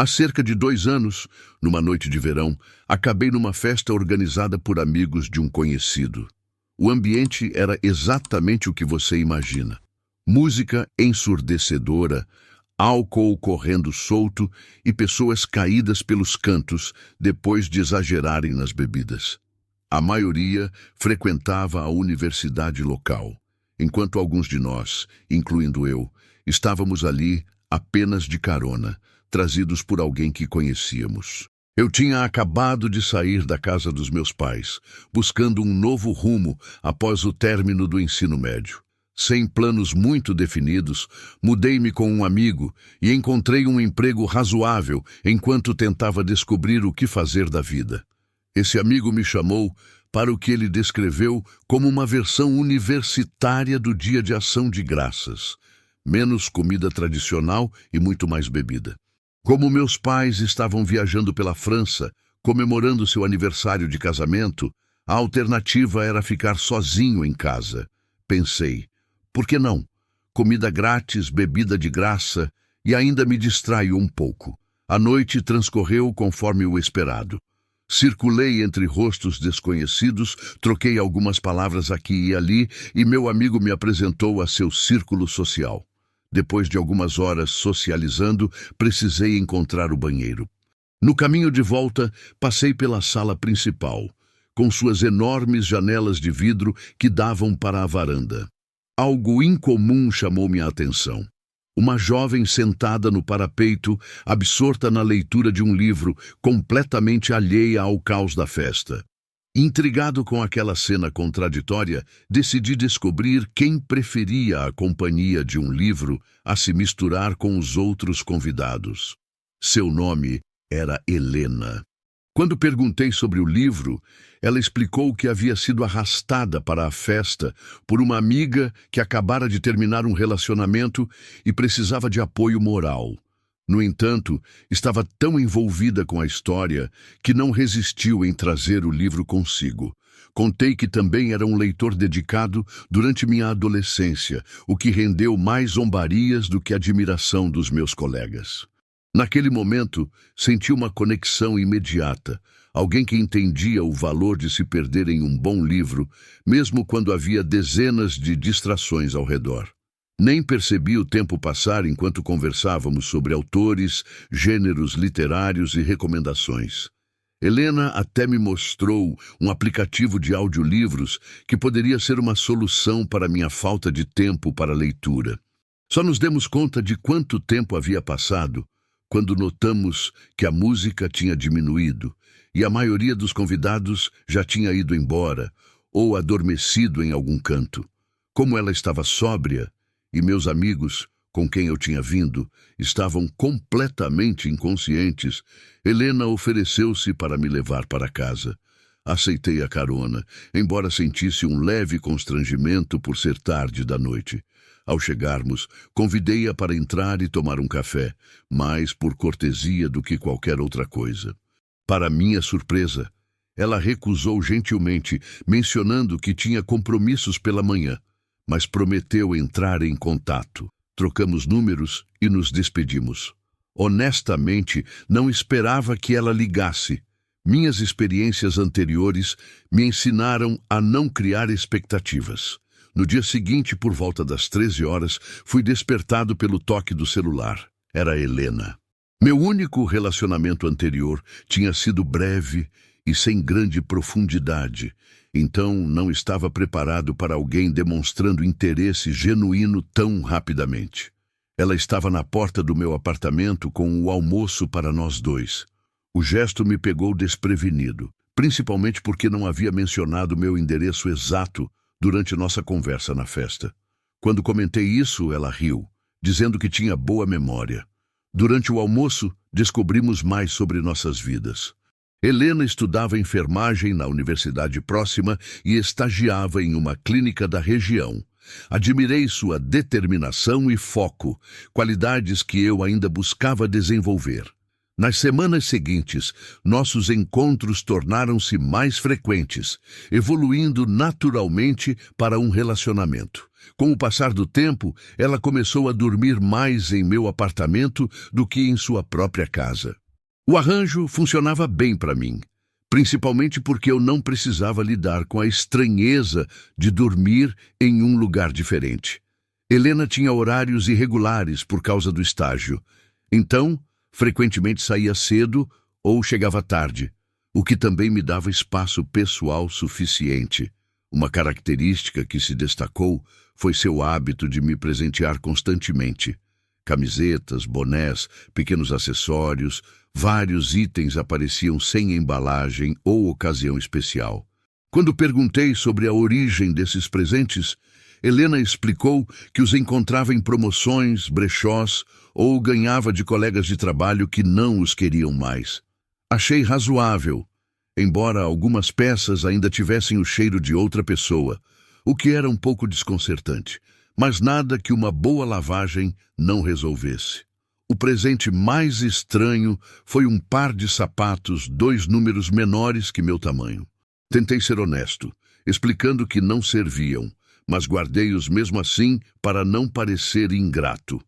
Há cerca de 2 anos, numa noite de verão, acabei numa festa organizada por amigos de um conhecido. O ambiente era exatamente o que você imagina. Música ensurdecedora, álcool correndo solto e pessoas caídas pelos cantos depois de exagerarem nas bebidas. A maioria frequentava a universidade local, enquanto alguns de nós, incluindo eu, estávamos ali apenas de carona, trazidos por alguém que conhecíamos. Eu tinha acabado de sair da casa dos meus pais, buscando um novo rumo após o término do ensino médio. Sem planos muito definidos, mudei-me com um amigo e encontrei um emprego razoável enquanto tentava descobrir o que fazer da vida. Esse amigo me chamou para o que ele descreveu como uma versão universitária do Dia de Ação de Graças. Menos comida tradicional e muito mais bebida. Como meus pais estavam viajando pela França, comemorando seu aniversário de casamento, a alternativa era ficar sozinho em casa. Pensei, por que não? Comida grátis, bebida de graça e ainda me distraio um pouco. A noite transcorreu conforme o esperado. Circulei entre rostos desconhecidos, troquei algumas palavras aqui e ali e meu amigo me apresentou a seu círculo social. Depois de algumas horas socializando, precisei encontrar o banheiro. No caminho de volta, passei pela sala principal, com suas enormes janelas de vidro que davam para a varanda. Algo incomum chamou minha atenção. Uma jovem sentada no parapeito, absorta na leitura de um livro, completamente alheia ao caos da festa. Intrigado com aquela cena contraditória, decidi descobrir quem preferia a companhia de um livro a se misturar com os outros convidados. Seu nome era Helena. Quando perguntei sobre o livro, ela explicou que havia sido arrastada para a festa por uma amiga que acabara de terminar um relacionamento e precisava de apoio moral. No entanto, estava tão envolvida com a história que não resistiu em trazer o livro consigo. Contei que também era um leitor dedicado durante minha adolescência, o que rendeu mais zombarias do que admiração dos meus colegas. Naquele momento, senti uma conexão imediata, alguém que entendia o valor de se perder em um bom livro, mesmo quando havia dezenas de distrações ao redor. Nem percebi o tempo passar enquanto conversávamos sobre autores, gêneros literários e recomendações. Helena até me mostrou um aplicativo de audiolivros que poderia ser uma solução para minha falta de tempo para leitura. Só nos demos conta de quanto tempo havia passado quando notamos que a música tinha diminuído e a maioria dos convidados já tinha ido embora ou adormecido em algum canto. Como ela estava sóbria, e meus amigos, com quem eu tinha vindo, estavam completamente inconscientes, Helena ofereceu-se para me levar para casa. Aceitei a carona, embora sentisse um leve constrangimento por ser tarde da noite. Ao chegarmos, convidei-a para entrar e tomar um café, mais por cortesia do que qualquer outra coisa. Para minha surpresa, ela recusou gentilmente, mencionando que tinha compromissos pela manhã, mas prometeu entrar em contato. Trocamos números e nos despedimos. Honestamente, não esperava que ela ligasse. Minhas experiências anteriores me ensinaram a não criar expectativas. No dia seguinte, por volta das 13 horas, fui despertado pelo toque do celular. Era Helena. Meu único relacionamento anterior tinha sido breve e sem grande profundidade, então não estava preparado para alguém demonstrando interesse genuíno tão rapidamente. Ela estava na porta do meu apartamento com o almoço para nós dois. O gesto me pegou desprevenido, principalmente porque não havia mencionado meu endereço exato durante nossa conversa na festa. Quando comentei isso, ela riu, dizendo que tinha boa memória. Durante o almoço, descobrimos mais sobre nossas vidas. Helena estudava enfermagem na universidade próxima e estagiava em uma clínica da região. Admirei sua determinação e foco, qualidades que eu ainda buscava desenvolver. Nas semanas seguintes, nossos encontros tornaram-se mais frequentes, evoluindo naturalmente para um relacionamento. Com o passar do tempo, ela começou a dormir mais em meu apartamento do que em sua própria casa. O arranjo funcionava bem para mim, principalmente porque eu não precisava lidar com a estranheza de dormir em um lugar diferente. Helena tinha horários irregulares por causa do estágio, então, frequentemente saía cedo ou chegava tarde, o que também me dava espaço pessoal suficiente. Uma característica que se destacou foi seu hábito de me presentear constantemente. Camisetas, bonés, pequenos acessórios, vários itens apareciam sem embalagem ou ocasião especial. Quando perguntei sobre a origem desses presentes, Helena explicou que os encontrava em promoções, brechós ou ganhava de colegas de trabalho que não os queriam mais. Achei razoável, embora algumas peças ainda tivessem o cheiro de outra pessoa, o que era um pouco desconcertante, mas nada que uma boa lavagem não resolvesse. O presente mais estranho foi um par de sapatos 2 números menores que meu tamanho. Tentei ser honesto, explicando que não serviam, mas guardei-os mesmo assim para não parecer ingrato.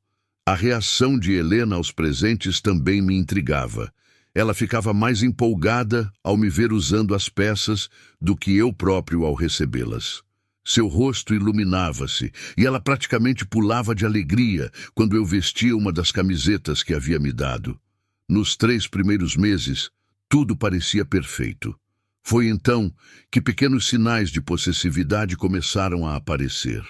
A reação de Helena aos presentes também me intrigava. Ela ficava mais empolgada ao me ver usando as peças do que eu próprio ao recebê-las. Seu rosto iluminava-se e ela praticamente pulava de alegria quando eu vestia uma das camisetas que havia me dado. Nos 3 primeiros meses, tudo parecia perfeito. Foi então que pequenos sinais de possessividade começaram a aparecer.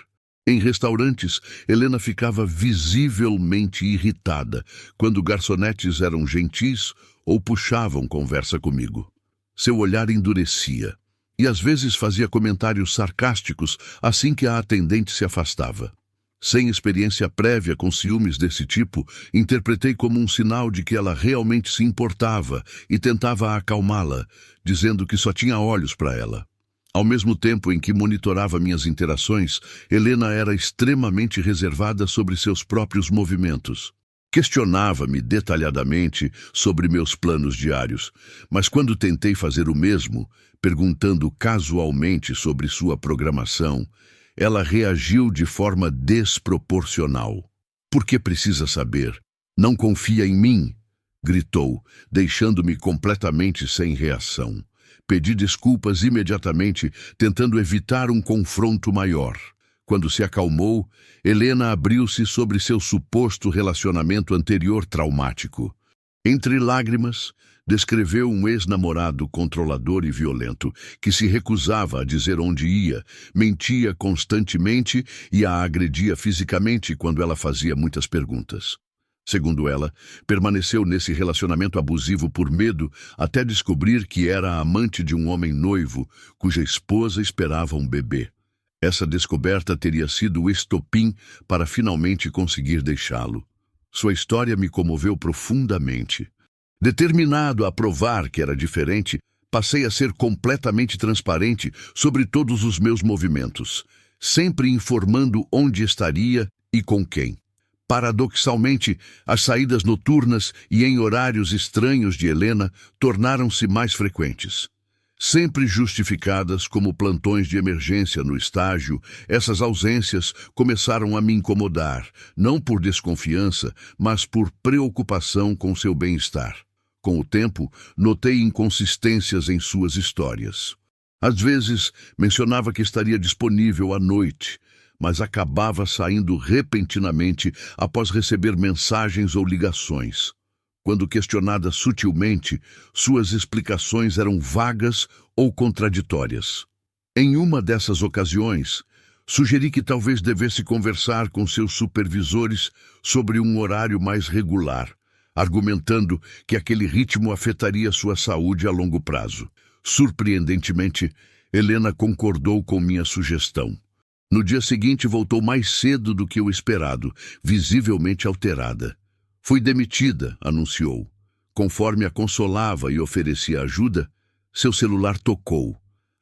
Em restaurantes, Helena ficava visivelmente irritada quando garçonetes eram gentis ou puxavam conversa comigo. Seu olhar endurecia e às vezes fazia comentários sarcásticos assim que a atendente se afastava. Sem experiência prévia com ciúmes desse tipo, interpretei como um sinal de que ela realmente se importava e tentava acalmá-la, dizendo que só tinha olhos para ela. Ao mesmo tempo em que monitorava minhas interações, Helena era extremamente reservada sobre seus próprios movimentos. Questionava-me detalhadamente sobre meus planos diários, mas quando tentei fazer o mesmo, perguntando casualmente sobre sua programação, ela reagiu de forma desproporcional. "Por que precisa saber? Não confia em mim?" gritou, deixando-me completamente sem reação. Pedi desculpas imediatamente, tentando evitar um confronto maior. Quando se acalmou, Helena abriu-se sobre seu suposto relacionamento anterior traumático. Entre lágrimas, descreveu um ex-namorado controlador e violento, que se recusava a dizer onde ia, mentia constantemente e a agredia fisicamente quando ela fazia muitas perguntas. Segundo ela, permaneceu nesse relacionamento abusivo por medo até descobrir que era a amante de um homem noivo, cuja esposa esperava um bebê. Essa descoberta teria sido o estopim para finalmente conseguir deixá-lo. Sua história me comoveu profundamente. Determinado a provar que era diferente, passei a ser completamente transparente sobre todos os meus movimentos, sempre informando onde estaria e com quem. Paradoxalmente, as saídas noturnas e em horários estranhos de Helena tornaram-se mais frequentes. Sempre justificadas como plantões de emergência no estágio, essas ausências começaram a me incomodar, não por desconfiança, mas por preocupação com seu bem-estar. Com o tempo, notei inconsistências em suas histórias. Às vezes, mencionava que estaria disponível à noite, mas acabava saindo repentinamente após receber mensagens ou ligações. Quando questionada sutilmente, suas explicações eram vagas ou contraditórias. Em uma dessas ocasiões, sugeri que talvez devesse conversar com seus supervisores sobre um horário mais regular, argumentando que aquele ritmo afetaria sua saúde a longo prazo. Surpreendentemente, Helena concordou com minha sugestão. No dia seguinte, voltou mais cedo do que o esperado, visivelmente alterada. "Fui demitida", anunciou. Conforme a consolava e oferecia ajuda, seu celular tocou.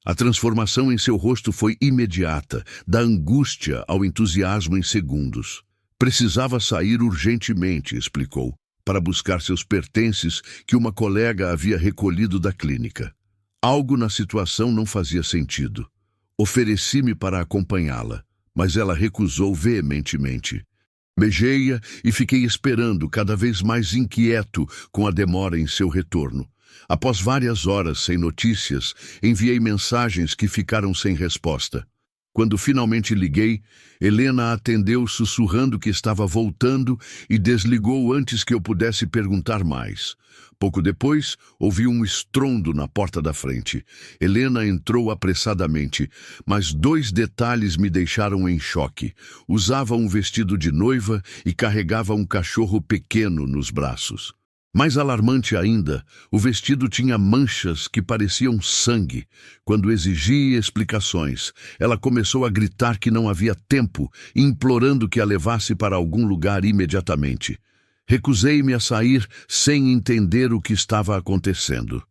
A transformação em seu rosto foi imediata, da angústia ao entusiasmo em segundos. Precisava sair urgentemente, explicou, para buscar seus pertences que uma colega havia recolhido da clínica. Algo na situação não fazia sentido. Ofereci-me para acompanhá-la, mas ela recusou veementemente. Beijei-a e fiquei esperando, cada vez mais inquieto com a demora em seu retorno. Após várias horas sem notícias, enviei mensagens que ficaram sem resposta. Quando finalmente liguei, Helena atendeu sussurrando que estava voltando e desligou antes que eu pudesse perguntar mais. Pouco depois, ouvi um estrondo na porta da frente. Helena entrou apressadamente, mas 2 detalhes me deixaram em choque. Usava um vestido de noiva e carregava um cachorro pequeno nos braços. Mais alarmante ainda, o vestido tinha manchas que pareciam sangue. Quando exigi explicações, ela começou a gritar que não havia tempo, implorando que a levasse para algum lugar imediatamente. Recusei-me a sair sem entender o que estava acontecendo.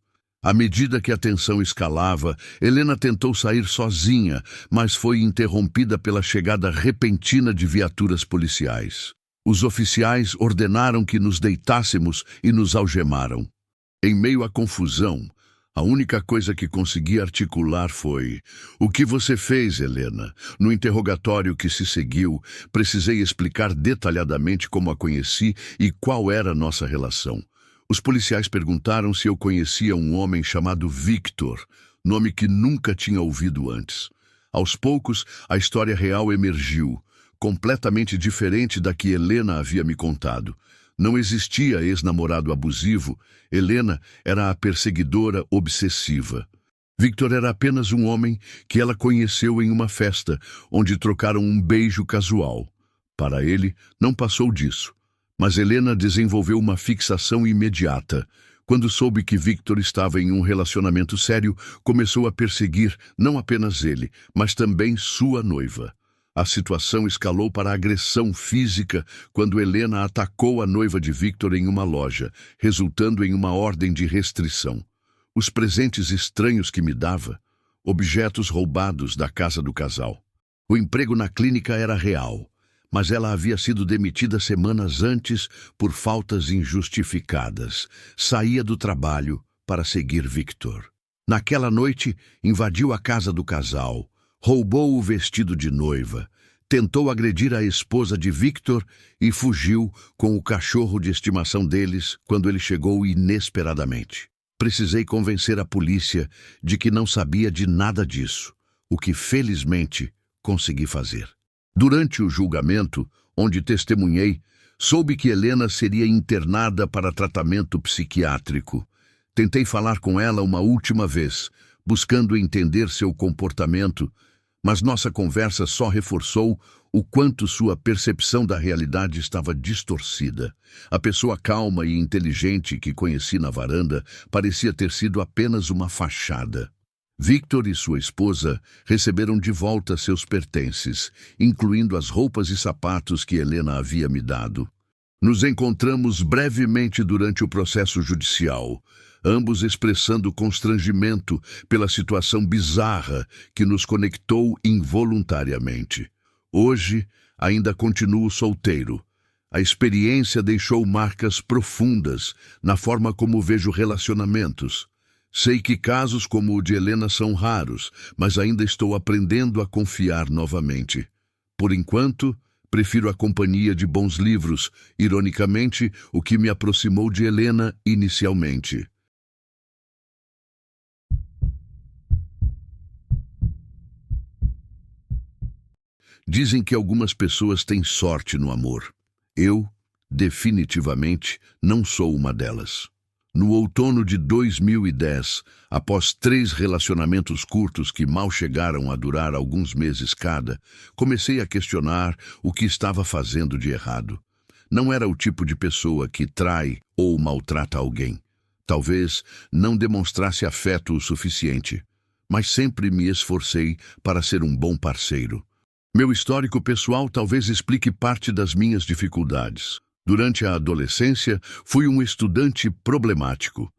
À medida que a tensão escalava, Helena tentou sair sozinha, mas foi interrompida pela chegada repentina de viaturas policiais. Os oficiais ordenaram que nos deitássemos e nos algemaram. Em meio à confusão, a única coisa que consegui articular foi: "O que você fez, Helena?" No interrogatório que se seguiu, precisei explicar detalhadamente como a conheci e qual era nossa relação. Os policiais perguntaram se eu conhecia um homem chamado Victor, nome que nunca tinha ouvido antes. Aos poucos, a história real emergiu, completamente diferente da que Helena havia me contado. Não existia ex-namorado abusivo, Helena era a perseguidora obsessiva. Victor era apenas um homem que ela conheceu em uma festa, onde trocaram um beijo casual. Para ele, não passou disso. Mas Helena desenvolveu uma fixação imediata. Quando soube que Victor estava em um relacionamento sério, começou a perseguir não apenas ele, mas também sua noiva. A situação escalou para agressão física quando Helena atacou a noiva de Victor em uma loja, resultando em uma ordem de restrição. Os presentes estranhos que me dava, objetos roubados da casa do casal. O emprego na clínica era real, mas ela havia sido demitida semanas antes por faltas injustificadas. Saía do trabalho para seguir Victor. Naquela noite, invadiu a casa do casal, roubou o vestido de noiva, tentou agredir a esposa de Victor e fugiu com o cachorro de estimação deles quando ele chegou inesperadamente. Precisei convencer a polícia de que não sabia de nada disso, o que felizmente consegui fazer. Durante o julgamento, onde testemunhei, soube que Helena seria internada para tratamento psiquiátrico. Tentei falar com ela uma última vez, buscando entender seu comportamento, mas nossa conversa só reforçou o quanto sua percepção da realidade estava distorcida. A pessoa calma e inteligente que conheci na varanda parecia ter sido apenas uma fachada. Victor e sua esposa receberam de volta seus pertences, incluindo as roupas e sapatos que Helena havia me dado. Nos encontramos brevemente durante o processo judicial, ambos expressando constrangimento pela situação bizarra que nos conectou involuntariamente. Hoje, ainda continuo solteiro. A experiência deixou marcas profundas na forma como vejo relacionamentos. Sei que casos como o de Helena são raros, mas ainda estou aprendendo a confiar novamente. Por enquanto, prefiro a companhia de bons livros, ironicamente, o que me aproximou de Helena inicialmente. Dizem que algumas pessoas têm sorte no amor. Eu, definitivamente, não sou uma delas. No outono de 2010, após 3 relacionamentos curtos que mal chegaram a durar alguns meses cada, comecei a questionar o que estava fazendo de errado. Não era o tipo de pessoa que trai ou maltrata alguém. Talvez não demonstrasse afeto o suficiente, mas sempre me esforcei para ser um bom parceiro. Meu histórico pessoal talvez explique parte das minhas dificuldades. Durante a adolescência, fui um estudante problemático.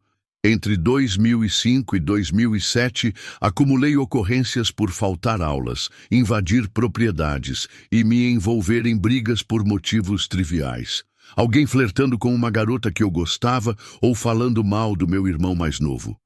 Entre 2005 e 2007, acumulei ocorrências por faltar aulas, invadir propriedades e me envolver em brigas por motivos triviais. Alguém flertando com uma garota que eu gostava ou falando mal do meu irmão mais novo.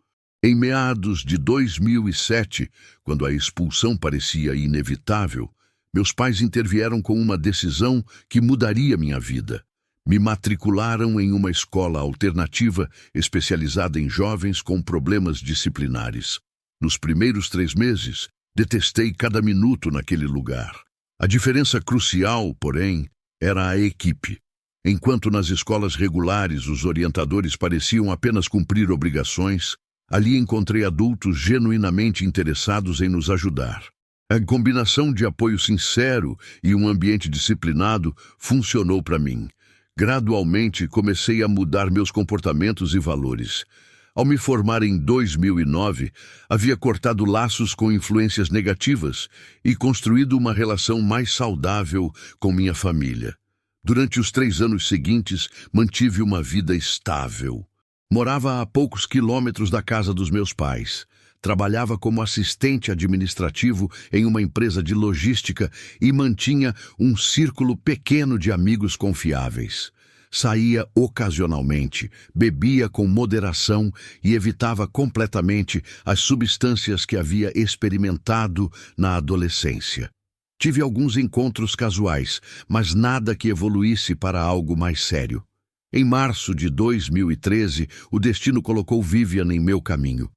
Em meados de 2007, quando a expulsão parecia inevitável, Meus pais intervieram com uma decisão que mudaria minha vida. Me matricularam em uma escola alternativa especializada em jovens com problemas disciplinares. Nos primeiros 3 meses, detestei cada minuto naquele lugar. A diferença crucial, porém, era a equipe. Enquanto nas escolas regulares os orientadores pareciam apenas cumprir obrigações, ali encontrei adultos genuinamente interessados em nos ajudar. A combinação de apoio sincero e um ambiente disciplinado funcionou para mim. Gradualmente, comecei a mudar meus comportamentos e valores. Ao me formar em 2009, havia cortado laços com influências negativas e construído uma relação mais saudável com minha família. Durante os 3 anos seguintes, mantive uma vida estável. Morava a poucos quilômetros da casa dos meus pais. Trabalhava como assistente administrativo em uma empresa de logística e mantinha um círculo pequeno de amigos confiáveis. Saía ocasionalmente, bebia com moderação e evitava completamente as substâncias que havia experimentado na adolescência. Tive alguns encontros casuais, mas nada que evoluísse para algo mais sério. Em março de 2013, o destino colocou Vivian em meu caminho.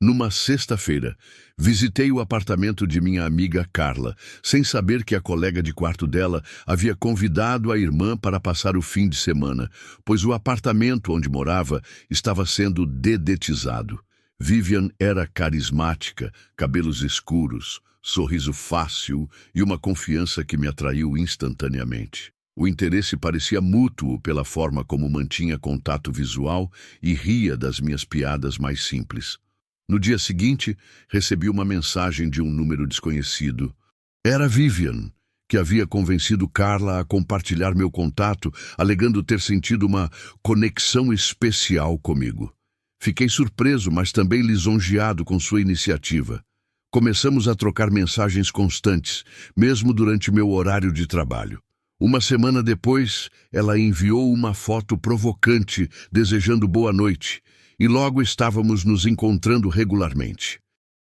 Numa sexta-feira, visitei o apartamento de minha amiga Carla, sem saber que a colega de quarto dela havia convidado a irmã para passar o fim de semana, pois o apartamento onde morava estava sendo dedetizado. Vivian era carismática, cabelos escuros, sorriso fácil e uma confiança que me atraiu instantaneamente. O interesse parecia mútuo pela forma como mantinha contato visual e ria das minhas piadas mais simples. No dia seguinte, recebi uma mensagem de um número desconhecido. Era Vivian, que havia convencido Carla a compartilhar meu contato, alegando ter sentido uma conexão especial comigo. Fiquei surpreso, mas também lisonjeado com sua iniciativa. Começamos a trocar mensagens constantes, mesmo durante meu horário de trabalho. Uma semana depois, ela enviou uma foto provocante, desejando boa noite, e logo estávamos nos encontrando regularmente.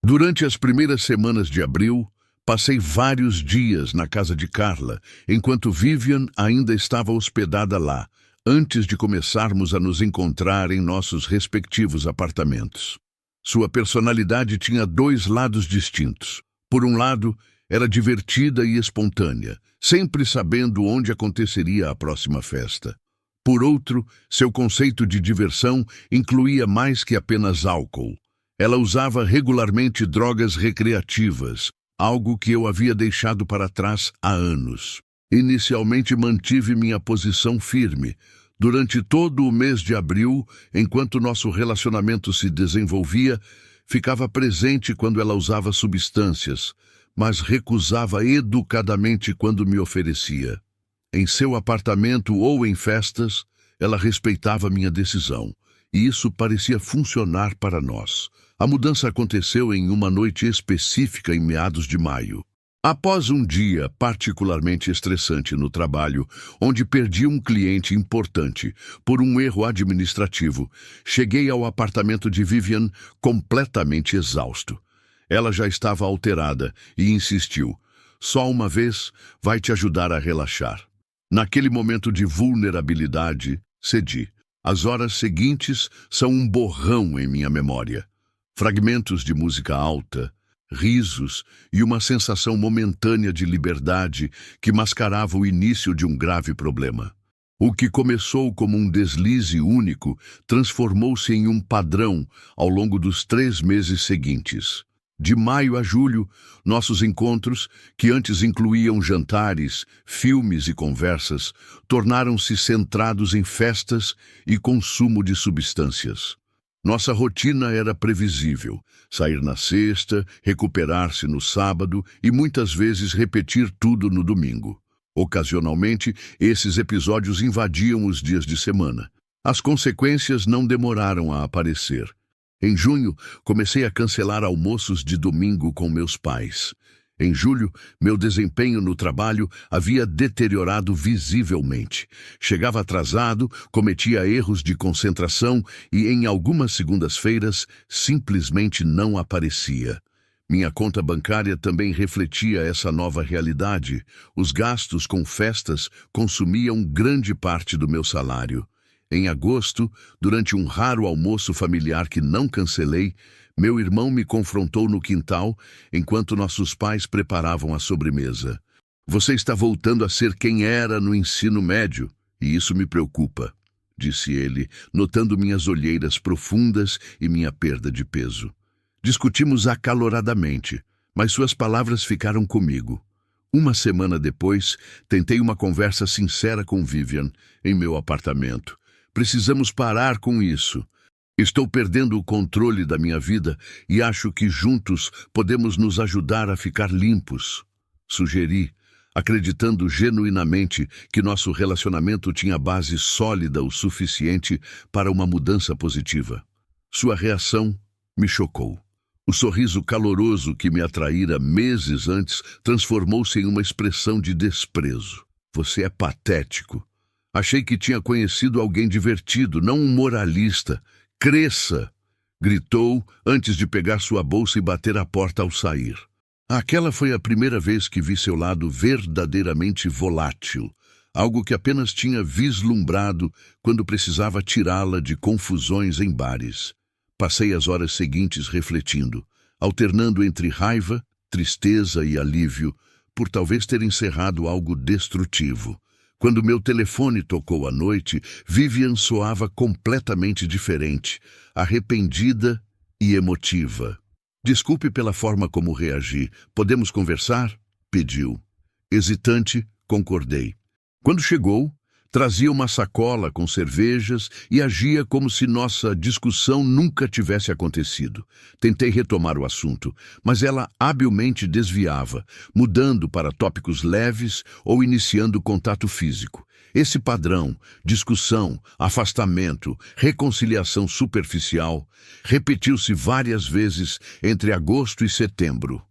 Durante as primeiras semanas de abril, passei vários dias na casa de Carla, enquanto Vivian ainda estava hospedada lá, antes de começarmos a nos encontrar em nossos respectivos apartamentos. Sua personalidade tinha 2 lados distintos. Por um lado, era divertida e espontânea, sempre sabendo onde aconteceria a próxima festa. Por outro, seu conceito de diversão incluía mais que apenas álcool. Ela usava regularmente drogas recreativas, algo que eu havia deixado para trás há anos. Inicialmente mantive minha posição firme. Durante todo o mês de abril, enquanto nosso relacionamento se desenvolvia, ficava presente quando ela usava substâncias, mas recusava educadamente quando me oferecia. Em seu apartamento ou em festas, ela respeitava minha decisão, e isso parecia funcionar para nós. A mudança aconteceu em uma noite específica em meados de maio. Após um dia particularmente estressante no trabalho, onde perdi um cliente importante por um erro administrativo, cheguei ao apartamento de Vivian completamente exausto. Ela já estava alterada e insistiu: "Só uma vez vai te ajudar a relaxar." Naquele momento de vulnerabilidade, cedi. As horas seguintes são um borrão em minha memória. Fragmentos de música alta, risos e uma sensação momentânea de liberdade que mascarava o início de um grave problema. O que começou como um deslize único transformou-se em um padrão ao longo dos 3 meses seguintes. De maio a julho, nossos encontros, que antes incluíam jantares, filmes e conversas, tornaram-se centrados em festas e consumo de substâncias. Nossa rotina era previsível: sair na sexta, recuperar-se no sábado e muitas vezes repetir tudo no domingo. Ocasionalmente, esses episódios invadiam os dias de semana. As consequências não demoraram a aparecer. Em junho, comecei a cancelar almoços de domingo com meus pais. Em julho, meu desempenho no trabalho havia deteriorado visivelmente. Chegava atrasado, cometia erros de concentração e, em algumas segundas-feiras, simplesmente não aparecia. Minha conta bancária também refletia essa nova realidade. Os gastos com festas consumiam grande parte do meu salário. Em agosto, durante um raro almoço familiar que não cancelei, meu irmão me confrontou no quintal enquanto nossos pais preparavam a sobremesa. Você está voltando a ser quem era no ensino médio, e isso me preocupa, disse ele, notando minhas olheiras profundas e minha perda de peso. Discutimos acaloradamente, mas suas palavras ficaram comigo. Uma semana depois, tentei uma conversa sincera com Vivian em meu apartamento. Precisamos parar com isso. Estou perdendo o controle da minha vida e acho que juntos podemos nos ajudar a ficar limpos. Sugeri, acreditando genuinamente que nosso relacionamento tinha base sólida o suficiente para uma mudança positiva. Sua reação me chocou. O sorriso caloroso que me atraíra meses antes transformou-se em uma expressão de desprezo. Você é patético. Achei que tinha conhecido alguém divertido, não um moralista. Cresça! Gritou antes de pegar sua bolsa e bater a porta ao sair. Aquela foi a primeira vez que vi seu lado verdadeiramente volátil, algo que apenas tinha vislumbrado quando precisava tirá-la de confusões em bares. Passei as horas seguintes refletindo, alternando entre raiva, tristeza e alívio, por talvez ter encerrado algo destrutivo. Quando meu telefone tocou à noite, Vivian soava completamente diferente, arrependida e emotiva. Desculpe pela forma como reagi. Podemos conversar? Pediu. Hesitante, concordei. Quando chegou, trazia uma sacola com cervejas e agia como se nossa discussão nunca tivesse acontecido. Tentei retomar o assunto, mas ela habilmente desviava, mudando para tópicos leves ou iniciando contato físico. Esse padrão, discussão, afastamento, reconciliação superficial, repetiu-se várias vezes entre agosto e setembro.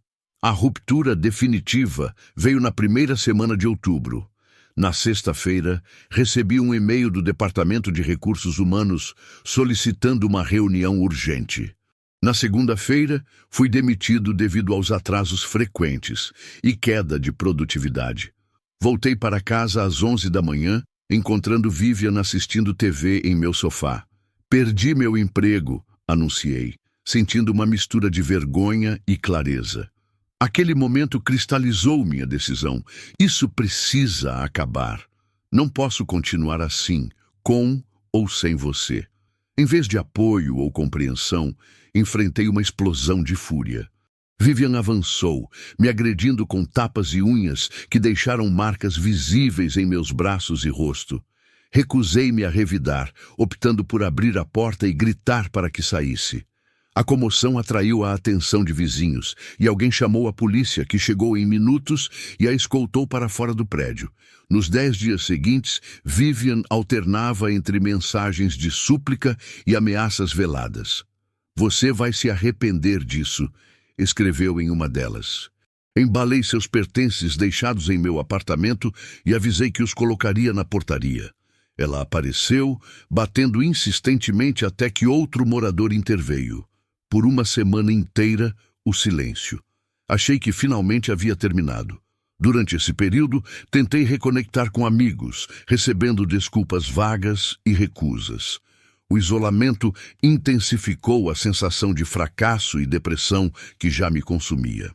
A ruptura definitiva veio na primeira semana de outubro. Na sexta-feira, recebi um e-mail do Departamento de Recursos Humanos solicitando uma reunião urgente. Na segunda-feira, fui demitido devido aos atrasos frequentes e queda de produtividade. Voltei para casa às 11 da manhã, encontrando Vivian assistindo TV em meu sofá. Perdi meu emprego, anunciei, sentindo uma mistura de vergonha e clareza. Aquele momento cristalizou minha decisão. Isso precisa acabar. Não posso continuar assim, com ou sem você. Em vez de apoio ou compreensão, enfrentei uma explosão de fúria. Vivian avançou, me agredindo com tapas e unhas que deixaram marcas visíveis em meus braços e rosto. Recusei-me a revidar, optando por abrir a porta e gritar para que saísse. A comoção atraiu a atenção de vizinhos e alguém chamou a polícia, que chegou em minutos e a escoltou para fora do prédio. Nos 10 dias seguintes, Vivian alternava entre mensagens de súplica e ameaças veladas. Você vai se arrepender disso, escreveu em uma delas. Embalei seus pertences deixados em meu apartamento e avisei que os colocaria na portaria. Ela apareceu, batendo insistentemente até que outro morador interveio. Por uma semana inteira, o silêncio. Achei que finalmente havia terminado. Durante esse período, tentei reconectar com amigos, recebendo desculpas vagas e recusas. O isolamento intensificou a sensação de fracasso e depressão que já me consumia.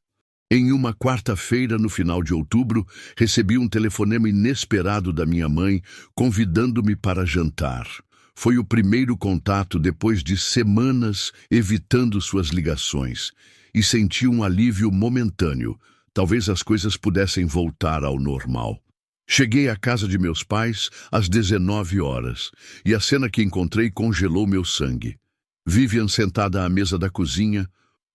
Em uma quarta-feira, no final de outubro, recebi um telefonema inesperado da minha mãe, convidando-me para jantar. Foi o primeiro contato depois de semanas evitando suas ligações, e senti um alívio momentâneo. Talvez as coisas pudessem voltar ao normal. Cheguei à casa de meus pais às 19 horas, e a cena que encontrei congelou meu sangue. Vivian sentada à mesa da cozinha,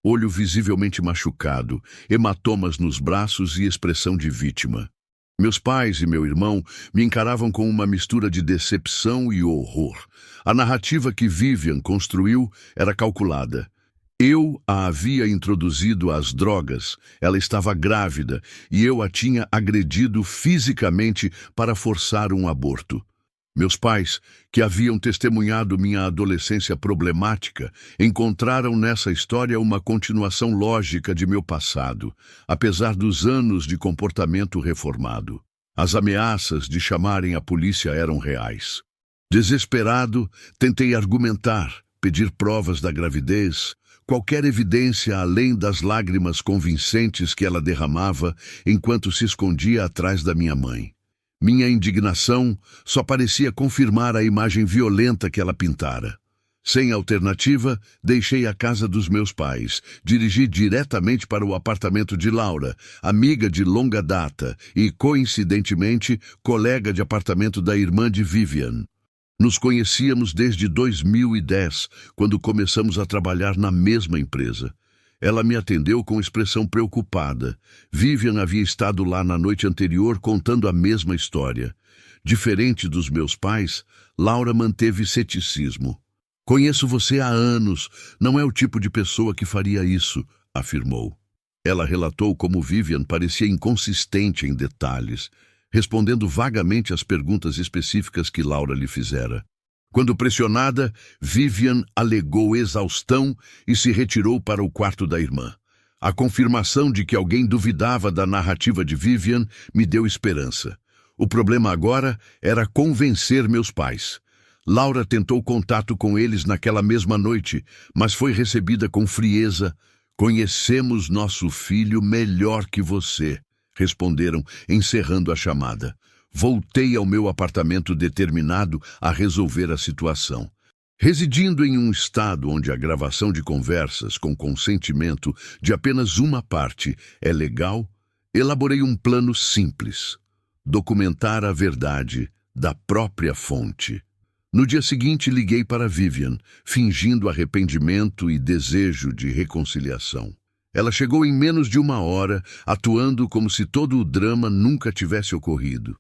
olho visivelmente machucado, hematomas nos braços e expressão de vítima. Meus pais e meu irmão me encaravam com uma mistura de decepção e horror. A narrativa que Vivian construiu era calculada. Eu a havia introduzido às drogas, ela estava grávida e eu a tinha agredido fisicamente para forçar um aborto. Meus pais, que haviam testemunhado minha adolescência problemática, encontraram nessa história uma continuação lógica de meu passado, apesar dos anos de comportamento reformado. As ameaças de chamarem a polícia eram reais. Desesperado, tentei argumentar, pedir provas da gravidez, qualquer evidência além das lágrimas convincentes que ela derramava enquanto se escondia atrás da minha mãe. Minha indignação só parecia confirmar a imagem violenta que ela pintara. Sem alternativa, deixei a casa dos meus pais, dirigi diretamente para o apartamento de Laura, amiga de longa data e, coincidentemente, colega de apartamento da irmã de Vivian. Nos conhecíamos desde 2010, quando começamos a trabalhar na mesma empresa. Ela me atendeu com expressão preocupada. Vivian havia estado lá na noite anterior contando a mesma história. Diferente dos meus pais, Laura manteve ceticismo. "Conheço você há anos. Não é o tipo de pessoa que faria isso", afirmou. Ela relatou como Vivian parecia inconsistente em detalhes, respondendo vagamente às perguntas específicas que Laura lhe fizera. Quando pressionada, Vivian alegou exaustão e se retirou para o quarto da irmã. A confirmação de que alguém duvidava da narrativa de Vivian me deu esperança. O problema agora era convencer meus pais. Laura tentou contato com eles naquela mesma noite, mas foi recebida com frieza. "Conhecemos nosso filho melhor que você", responderam, encerrando a chamada. Voltei ao meu apartamento determinado a resolver a situação. Residindo em um estado onde a gravação de conversas com consentimento de apenas uma parte é legal, elaborei um plano simples: documentar a verdade da própria fonte. No dia seguinte, liguei para Vivian, fingindo arrependimento e desejo de reconciliação. Ela chegou em menos de uma hora, atuando como se todo o drama nunca tivesse ocorrido.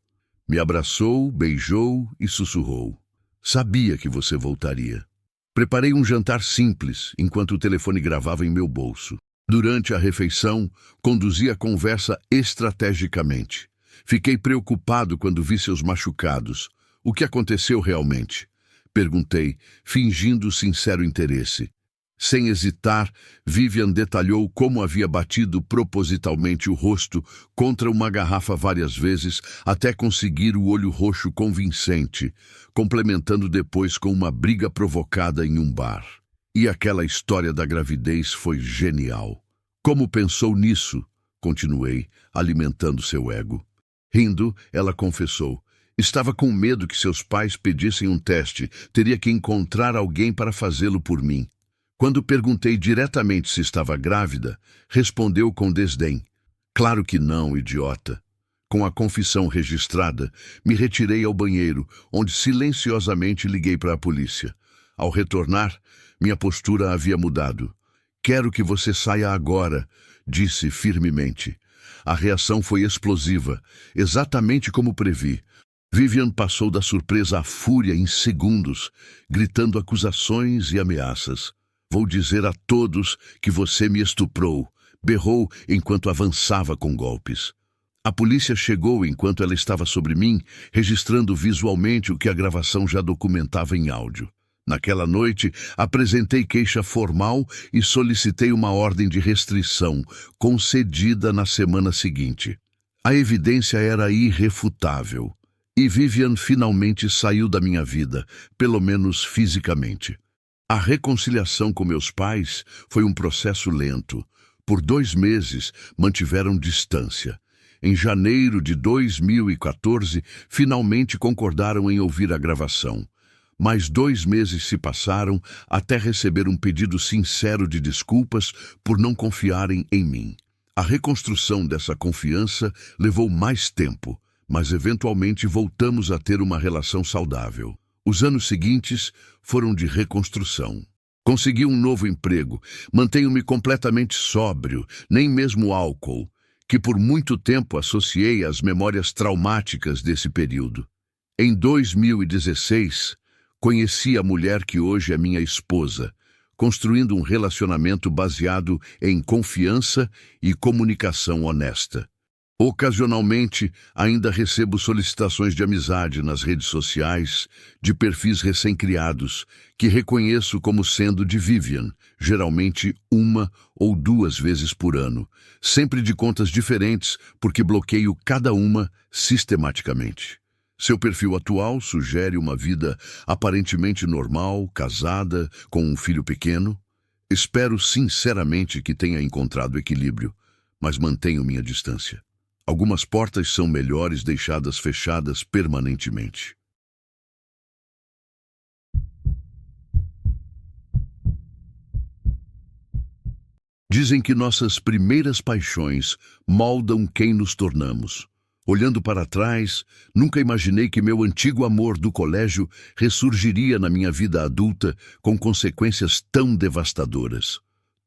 Me abraçou, beijou e sussurrou: "Sabia que você voltaria." Preparei um jantar simples, enquanto o telefone gravava em meu bolso. Durante a refeição, conduzi a conversa estrategicamente. Fiquei preocupado quando vi seus machucados. "O que aconteceu realmente?" perguntei, fingindo sincero interesse. Sem hesitar, Vivian detalhou como havia batido propositalmente o rosto contra uma garrafa várias vezes até conseguir o olho roxo convincente, complementando depois com uma briga provocada em um bar. "E aquela história da gravidez foi genial." "Como pensou nisso?" continuei, alimentando seu ego. Rindo, ela confessou: "Estava com medo que seus pais pedissem um teste, teria que encontrar alguém para fazê-lo por mim." Quando perguntei diretamente se estava grávida, respondeu com desdém: "Claro que não, idiota." Com a confissão registrada, me retirei ao banheiro, onde silenciosamente liguei para a polícia. Ao retornar, minha postura havia mudado. "Quero que você saia agora", disse firmemente. A reação foi explosiva, exatamente como previ. Vivian passou da surpresa à fúria em segundos, gritando acusações e ameaças. "Vou dizer a todos que você me estuprou", berrou enquanto avançava com golpes. A polícia chegou enquanto ela estava sobre mim, registrando visualmente o que a gravação já documentava em áudio. Naquela noite, apresentei queixa formal e solicitei uma ordem de restrição, concedida na semana seguinte. A evidência era irrefutável, e Vivian finalmente saiu da minha vida, pelo menos fisicamente. A reconciliação com meus pais foi um processo lento. Por 2 meses, mantiveram distância. Em janeiro de 2014, finalmente concordaram em ouvir a gravação. Mais 2 meses se passaram até receber um pedido sincero de desculpas por não confiarem em mim. A reconstrução dessa confiança levou mais tempo, mas eventualmente voltamos a ter uma relação saudável. Os anos seguintes foram de reconstrução. Consegui um novo emprego, mantenho-me completamente sóbrio, nem mesmo álcool, que por muito tempo associei às memórias traumáticas desse período. Em 2016, conheci a mulher que hoje é minha esposa, construindo um relacionamento baseado em confiança e comunicação honesta. Ocasionalmente, ainda recebo solicitações de amizade nas redes sociais de perfis recém-criados, que reconheço como sendo de Vivian, geralmente 1 ou 2 vezes por ano, sempre de contas diferentes, porque bloqueio cada uma sistematicamente. Seu perfil atual sugere uma vida aparentemente normal, casada, com um filho pequeno. Espero sinceramente que tenha encontrado equilíbrio, mas mantenho minha distância. Algumas portas são melhores deixadas fechadas permanentemente. Dizem que nossas primeiras paixões moldam quem nos tornamos. Olhando para trás, nunca imaginei que meu antigo amor do colégio ressurgiria na minha vida adulta com consequências tão devastadoras.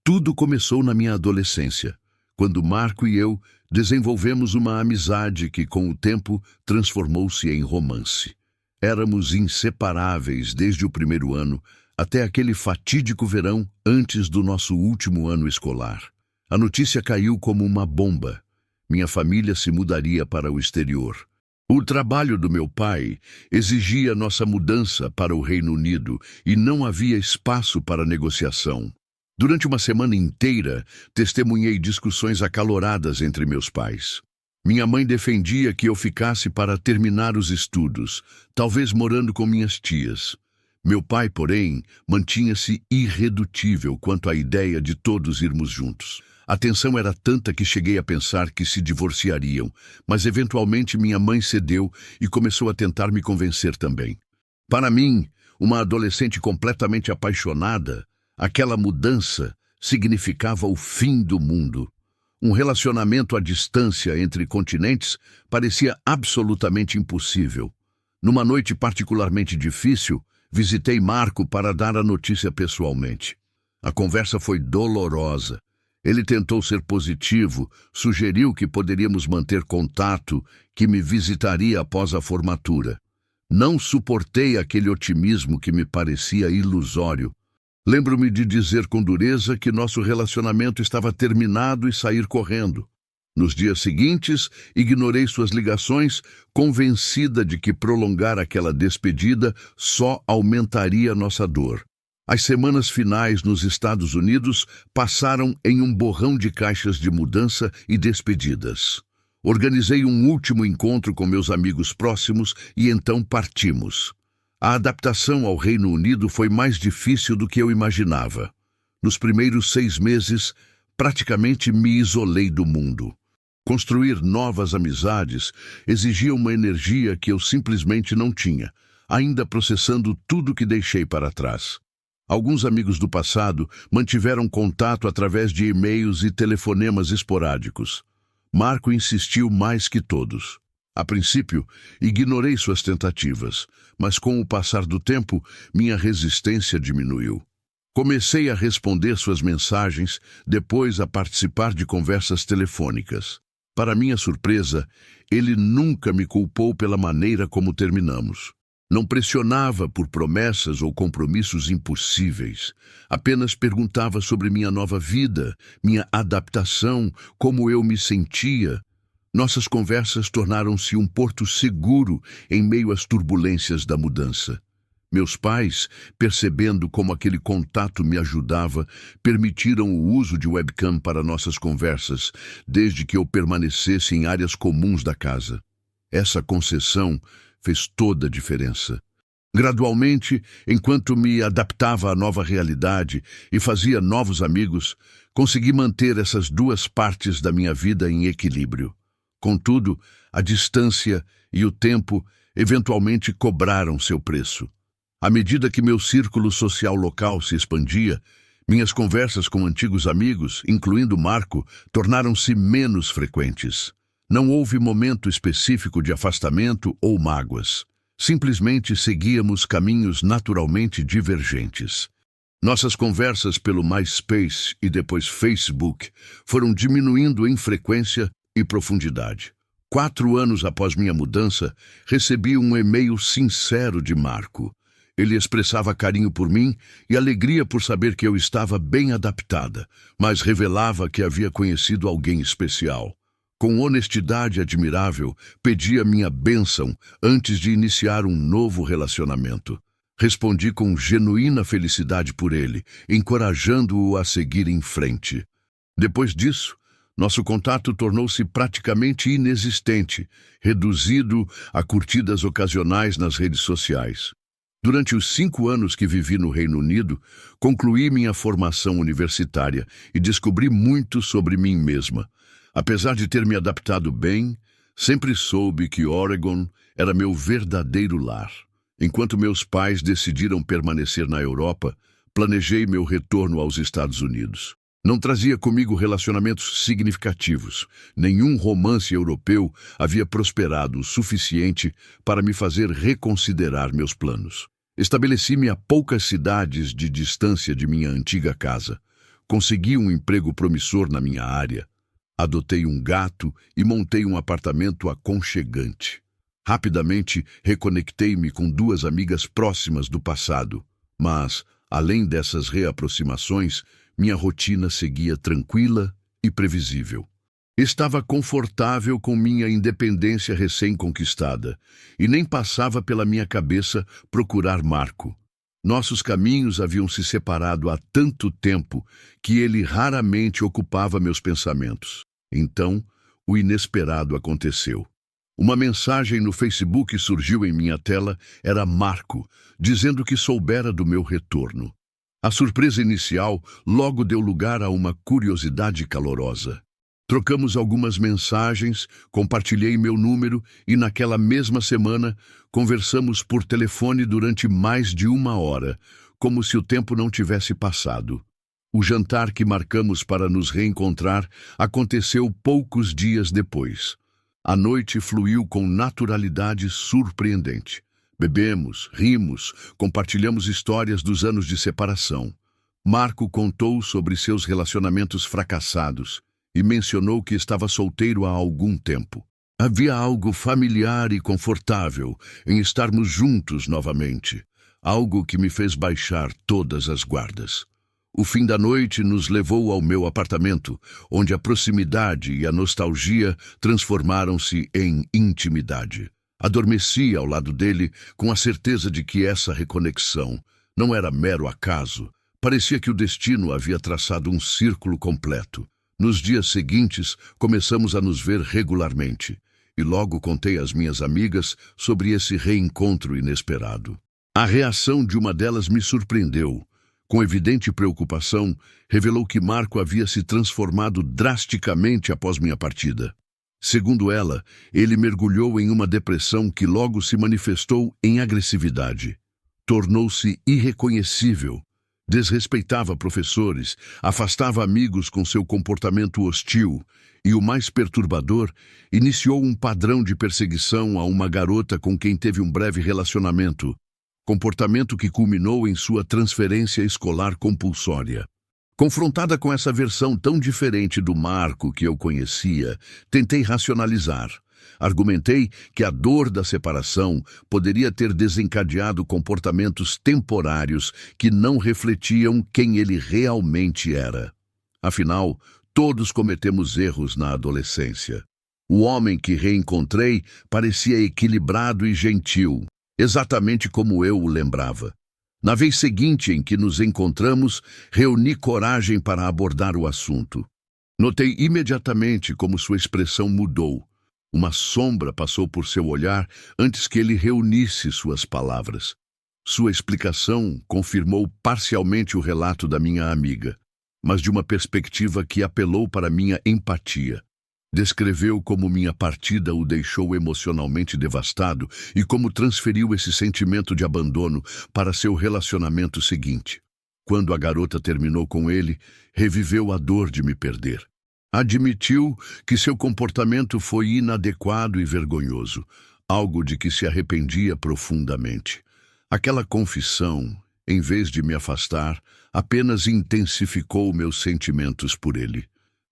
Tudo começou na minha adolescência, quando Marco e eu desenvolvemos uma amizade que, com o tempo, transformou-se em romance. Éramos inseparáveis desde o primeiro ano até aquele fatídico verão antes do nosso último ano escolar. A notícia caiu como uma bomba. Minha família se mudaria para o exterior. O trabalho do meu pai exigia nossa mudança para o Reino Unido e não havia espaço para negociação. Durante uma semana inteira, testemunhei discussões acaloradas entre meus pais. Minha mãe defendia que eu ficasse para terminar os estudos, talvez morando com minhas tias. Meu pai, porém, mantinha-se irredutível quanto à ideia de todos irmos juntos. A tensão era tanta que cheguei a pensar que se divorciariam, mas eventualmente minha mãe cedeu e começou a tentar me convencer também. Para mim, uma adolescente completamente apaixonada, aquela mudança significava o fim do mundo. Um relacionamento à distância entre continentes parecia absolutamente impossível. Numa noite particularmente difícil, visitei Marco para dar a notícia pessoalmente. A conversa foi dolorosa. Ele tentou ser positivo, sugeriu que poderíamos manter contato, que me visitaria após a formatura. Não suportei aquele otimismo que me parecia ilusório. Lembro-me de dizer com dureza que nosso relacionamento estava terminado e sair correndo. Nos dias seguintes, ignorei suas ligações, convencida de que prolongar aquela despedida só aumentaria nossa dor. As semanas finais nos Estados Unidos passaram em um borrão de caixas de mudança e despedidas. Organizei um último encontro com meus amigos próximos e então partimos. A adaptação ao Reino Unido foi mais difícil do que eu imaginava. Nos primeiros 6 meses, praticamente me isolei do mundo. Construir novas amizades exigia uma energia que eu simplesmente não tinha, ainda processando tudo que deixei para trás. Alguns amigos do passado mantiveram contato através de e-mails e telefonemas esporádicos. Marco insistiu mais que todos. A princípio, ignorei suas tentativas, mas com o passar do tempo, minha resistência diminuiu. Comecei a responder suas mensagens, depois a participar de conversas telefônicas. Para minha surpresa, ele nunca me culpou pela maneira como terminamos. Não pressionava por promessas ou compromissos impossíveis. Apenas perguntava sobre minha nova vida, minha adaptação, como eu me sentia. Nossas conversas tornaram-se um porto seguro em meio às turbulências da mudança. Meus pais, percebendo como aquele contato me ajudava, permitiram o uso de webcam para nossas conversas, desde que eu permanecesse em áreas comuns da casa. Essa concessão fez toda a diferença. Gradualmente, enquanto me adaptava à nova realidade e fazia novos amigos, consegui manter essas duas partes da minha vida em equilíbrio. Contudo, a distância e o tempo eventualmente cobraram seu preço. À medida que meu círculo social local se expandia, minhas conversas com antigos amigos, incluindo Marco, tornaram-se menos frequentes. Não houve momento específico de afastamento ou mágoas. Simplesmente seguíamos caminhos naturalmente divergentes. Nossas conversas pelo MySpace e depois Facebook foram diminuindo em frequência e profundidade. 4 anos após minha mudança, recebi um e-mail sincero de Marco. Ele expressava carinho por mim e alegria por saber que eu estava bem adaptada, mas revelava que havia conhecido alguém especial. Com honestidade admirável, pedi a minha bênção antes de iniciar um novo relacionamento. Respondi com genuína felicidade por ele, encorajando-o a seguir em frente. Depois disso, nosso contato tornou-se praticamente inexistente, reduzido a curtidas ocasionais nas redes sociais. Durante os 5 anos que vivi no Reino Unido, concluí minha formação universitária e descobri muito sobre mim mesma. Apesar de ter me adaptado bem, sempre soube que Oregon era meu verdadeiro lar. Enquanto meus pais decidiram permanecer na Europa, planejei meu retorno aos Estados Unidos. Não trazia comigo relacionamentos significativos. Nenhum romance europeu havia prosperado o suficiente para me fazer reconsiderar meus planos. Estabeleci-me a poucas cidades de distância de minha antiga casa. Consegui um emprego promissor na minha área. Adotei um gato e montei um apartamento aconchegante. Rapidamente, reconectei-me com 2 amigas próximas do passado. Mas, além dessas reaproximações, minha rotina seguia tranquila e previsível. Estava confortável com minha independência recém-conquistada e nem passava pela minha cabeça procurar Marco. Nossos caminhos haviam se separado há tanto tempo que ele raramente ocupava meus pensamentos. Então, o inesperado aconteceu. Uma mensagem no Facebook surgiu em minha tela, era Marco, dizendo que soubera do meu retorno. A surpresa inicial logo deu lugar a uma curiosidade calorosa. Trocamos algumas mensagens, compartilhei meu número e naquela mesma semana conversamos por telefone durante mais de 1 hora, como se o tempo não tivesse passado. O jantar que marcamos para nos reencontrar aconteceu poucos dias depois. A noite fluiu com naturalidade surpreendente. Bebemos, rimos, compartilhamos histórias dos anos de separação. Marco contou sobre seus relacionamentos fracassados e mencionou que estava solteiro há algum tempo. Havia algo familiar e confortável em estarmos juntos novamente, algo que me fez baixar todas as guardas. O fim da noite nos levou ao meu apartamento, onde a proximidade e a nostalgia transformaram-se em intimidade. Adormeci ao lado dele com a certeza de que essa reconexão não era mero acaso. Parecia que o destino havia traçado um círculo completo. Nos dias seguintes, começamos a nos ver regularmente, e logo contei às minhas amigas sobre esse reencontro inesperado. A reação de uma delas me surpreendeu. Com evidente preocupação, revelou que Marco havia se transformado drasticamente após minha partida. Segundo ela, ele mergulhou em uma depressão que logo se manifestou em agressividade. Tornou-se irreconhecível, desrespeitava professores, afastava amigos com seu comportamento hostil e, o mais perturbador, iniciou um padrão de perseguição a uma garota com quem teve um breve relacionamento, comportamento que culminou em sua transferência escolar compulsória. Confrontada com essa versão tão diferente do Marco que eu conhecia, tentei racionalizar. Argumentei que a dor da separação poderia ter desencadeado comportamentos temporários que não refletiam quem ele realmente era. Afinal, todos cometemos erros na adolescência. O homem que reencontrei parecia equilibrado e gentil, exatamente como eu o lembrava. Na vez seguinte em que nos encontramos, reuni coragem para abordar o assunto. Notei imediatamente como sua expressão mudou. Uma sombra passou por seu olhar antes que ele reunisse suas palavras. Sua explicação confirmou parcialmente o relato da minha amiga, mas de uma perspectiva que apelou para minha empatia. Descreveu como minha partida o deixou emocionalmente devastado e como transferiu esse sentimento de abandono para seu relacionamento seguinte. Quando a garota terminou com ele, reviveu a dor de me perder. Admitiu que seu comportamento foi inadequado e vergonhoso, algo de que se arrependia profundamente. Aquela confissão, em vez de me afastar, apenas intensificou meus sentimentos por ele.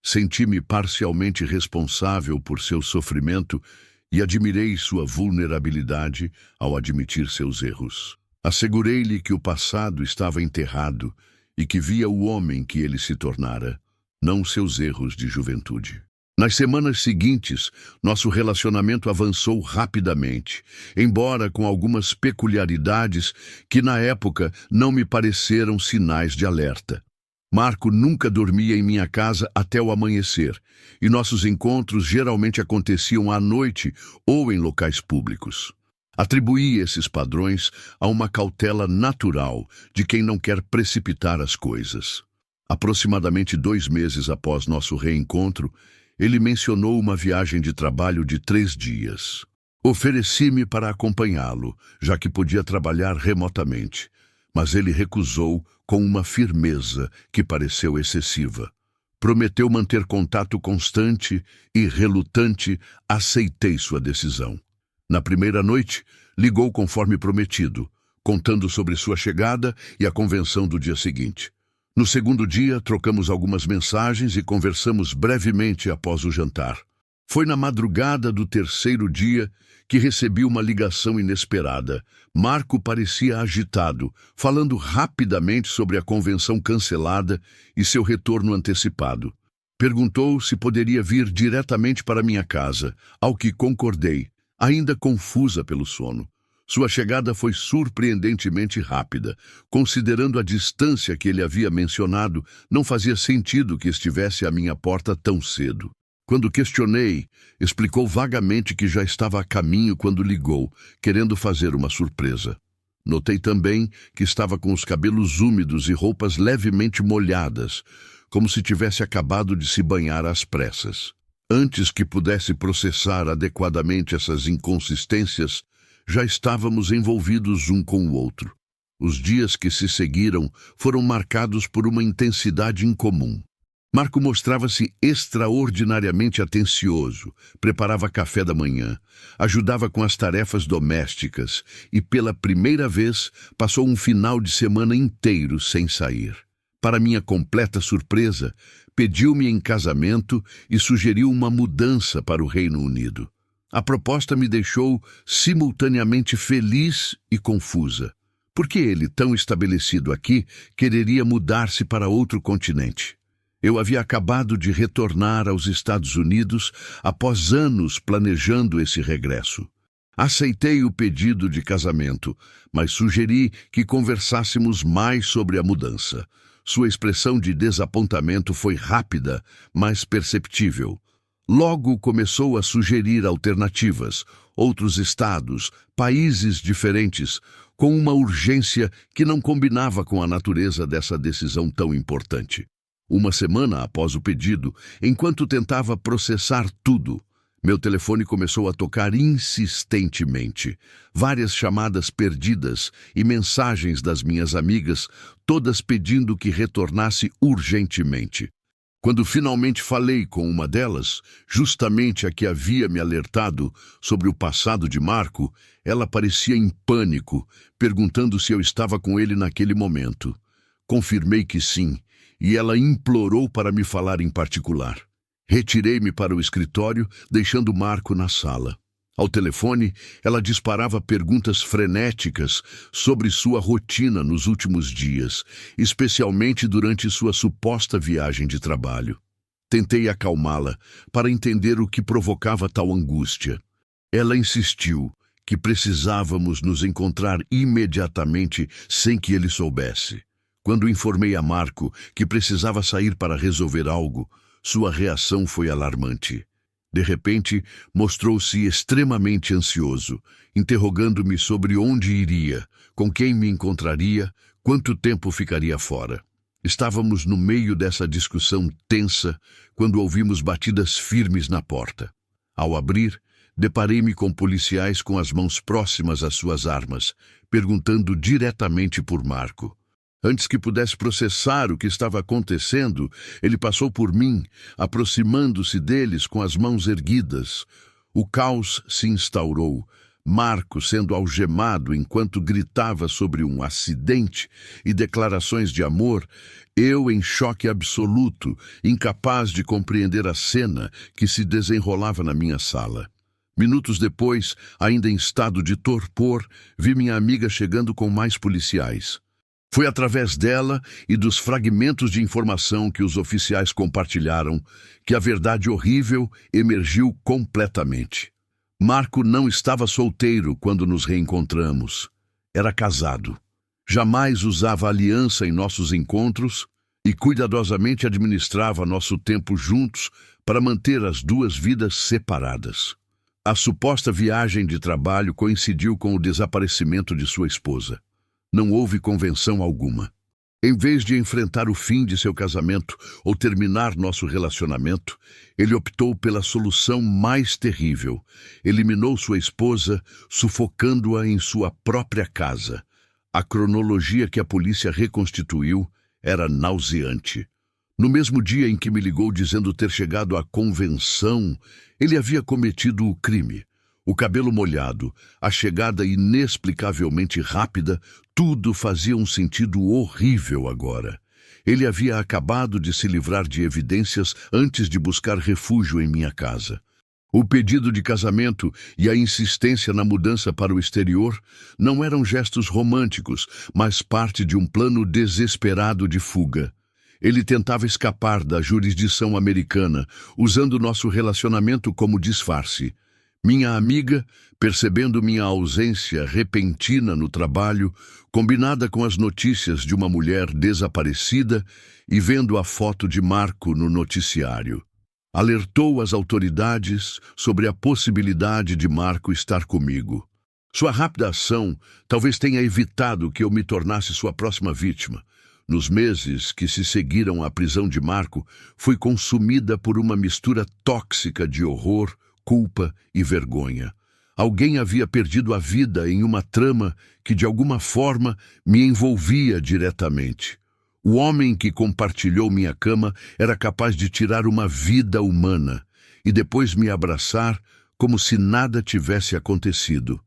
Senti-me parcialmente responsável por seu sofrimento e admirei sua vulnerabilidade ao admitir seus erros. Assegurei-lhe que o passado estava enterrado e que via o homem que ele se tornara, não seus erros de juventude. Nas semanas seguintes, nosso relacionamento avançou rapidamente, embora com algumas peculiaridades que na época não me pareceram sinais de alerta. Marco nunca dormia em minha casa até o amanhecer, e nossos encontros geralmente aconteciam à noite ou em locais públicos. Atribuí esses padrões a uma cautela natural de quem não quer precipitar as coisas. Aproximadamente 2 meses após nosso reencontro, ele mencionou uma viagem de trabalho de 3 dias. Ofereci-me para acompanhá-lo, já que podia trabalhar remotamente, mas ele recusou com uma firmeza que pareceu excessiva. Prometeu manter contato constante e, relutante, aceitei sua decisão. Na primeira noite, ligou conforme prometido, contando sobre sua chegada e a convenção do dia seguinte. No segundo dia, trocamos algumas mensagens e conversamos brevemente após o jantar. Foi na madrugada do terceiro dia que recebi uma ligação inesperada. Marco parecia agitado, falando rapidamente sobre a convenção cancelada e seu retorno antecipado. Perguntou se poderia vir diretamente para minha casa, ao que concordei, ainda confusa pelo sono. Sua chegada foi surpreendentemente rápida. Considerando a distância que ele havia mencionado, não fazia sentido que estivesse à minha porta tão cedo. Quando questionei, explicou vagamente que já estava a caminho quando ligou, querendo fazer uma surpresa. Notei também que estava com os cabelos úmidos e roupas levemente molhadas, como se tivesse acabado de se banhar às pressas. Antes que pudesse processar adequadamente essas inconsistências, já estávamos envolvidos um com o outro. Os dias que se seguiram foram marcados por uma intensidade incomum. Marco mostrava-se extraordinariamente atencioso, preparava café da manhã, ajudava com as tarefas domésticas e, pela primeira vez, passou um final de semana inteiro sem sair. Para minha completa surpresa, pediu-me em casamento e sugeriu uma mudança para o Reino Unido. A proposta me deixou simultaneamente feliz e confusa. Por que ele, tão estabelecido aqui, quereria mudar-se para outro continente? Eu havia acabado de retornar aos Estados Unidos após anos planejando esse regresso. Aceitei o pedido de casamento, mas sugeri que conversássemos mais sobre a mudança. Sua expressão de desapontamento foi rápida, mas perceptível. Logo começou a sugerir alternativas, outros estados, países diferentes, com uma urgência que não combinava com a natureza dessa decisão tão importante. Uma semana após o pedido, enquanto tentava processar tudo, meu telefone começou a tocar insistentemente. Várias chamadas perdidas e mensagens das minhas amigas, todas pedindo que retornasse urgentemente. Quando finalmente falei com uma delas, justamente a que havia me alertado sobre o passado de Marco, ela parecia em pânico, perguntando se eu estava com ele naquele momento. Confirmei que sim, e ela implorou para me falar em particular. Retirei-me para o escritório, deixando Marco na sala. Ao telefone, ela disparava perguntas frenéticas sobre sua rotina nos últimos dias, especialmente durante sua suposta viagem de trabalho. Tentei acalmá-la para entender o que provocava tal angústia. Ela insistiu que precisávamos nos encontrar imediatamente sem que ele soubesse. Quando informei a Marco que precisava sair para resolver algo, sua reação foi alarmante. De repente, mostrou-se extremamente ansioso, interrogando-me sobre onde iria, com quem me encontraria, quanto tempo ficaria fora. Estávamos no meio dessa discussão tensa quando ouvimos batidas firmes na porta. Ao abrir, deparei-me com policiais com as mãos próximas às suas armas, perguntando diretamente por Marco. Antes que pudesse processar o que estava acontecendo, ele passou por mim, aproximando-se deles com as mãos erguidas. O caos se instaurou, Marco sendo algemado enquanto gritava sobre um acidente e declarações de amor, eu em choque absoluto, incapaz de compreender a cena que se desenrolava na minha sala. Minutos depois, ainda em estado de torpor, vi minha amiga chegando com mais policiais. Foi através dela e dos fragmentos de informação que os oficiais compartilharam que a verdade horrível emergiu completamente. Marco não estava solteiro quando nos reencontramos. Era casado. Jamais usava aliança em nossos encontros e cuidadosamente administrava nosso tempo juntos para manter as duas vidas separadas. A suposta viagem de trabalho coincidiu com o desaparecimento de sua esposa. Não houve convenção alguma. Em vez de enfrentar o fim de seu casamento ou terminar nosso relacionamento, ele optou pela solução mais terrível. Eliminou sua esposa, sufocando-a em sua própria casa. A cronologia que a polícia reconstituiu era nauseante. No mesmo dia em que me ligou dizendo ter chegado à convenção, ele havia cometido o crime. O cabelo molhado, a chegada inexplicavelmente rápida, tudo fazia um sentido horrível agora. Ele havia acabado de se livrar de evidências antes de buscar refúgio em minha casa. O pedido de casamento e a insistência na mudança para o exterior não eram gestos românticos, mas parte de um plano desesperado de fuga. Ele tentava escapar da jurisdição americana, usando nosso relacionamento como disfarce. Minha amiga, percebendo minha ausência repentina no trabalho, combinada com as notícias de uma mulher desaparecida e vendo a foto de Marco no noticiário, alertou as autoridades sobre a possibilidade de Marco estar comigo. Sua rápida ação talvez tenha evitado que eu me tornasse sua próxima vítima. Nos meses que se seguiram à prisão de Marco, fui consumida por uma mistura tóxica de horror, culpa e vergonha. Alguém havia perdido a vida em uma trama que de alguma forma me envolvia diretamente. O homem que compartilhou minha cama era capaz de tirar uma vida humana e depois me abraçar como se nada tivesse acontecido.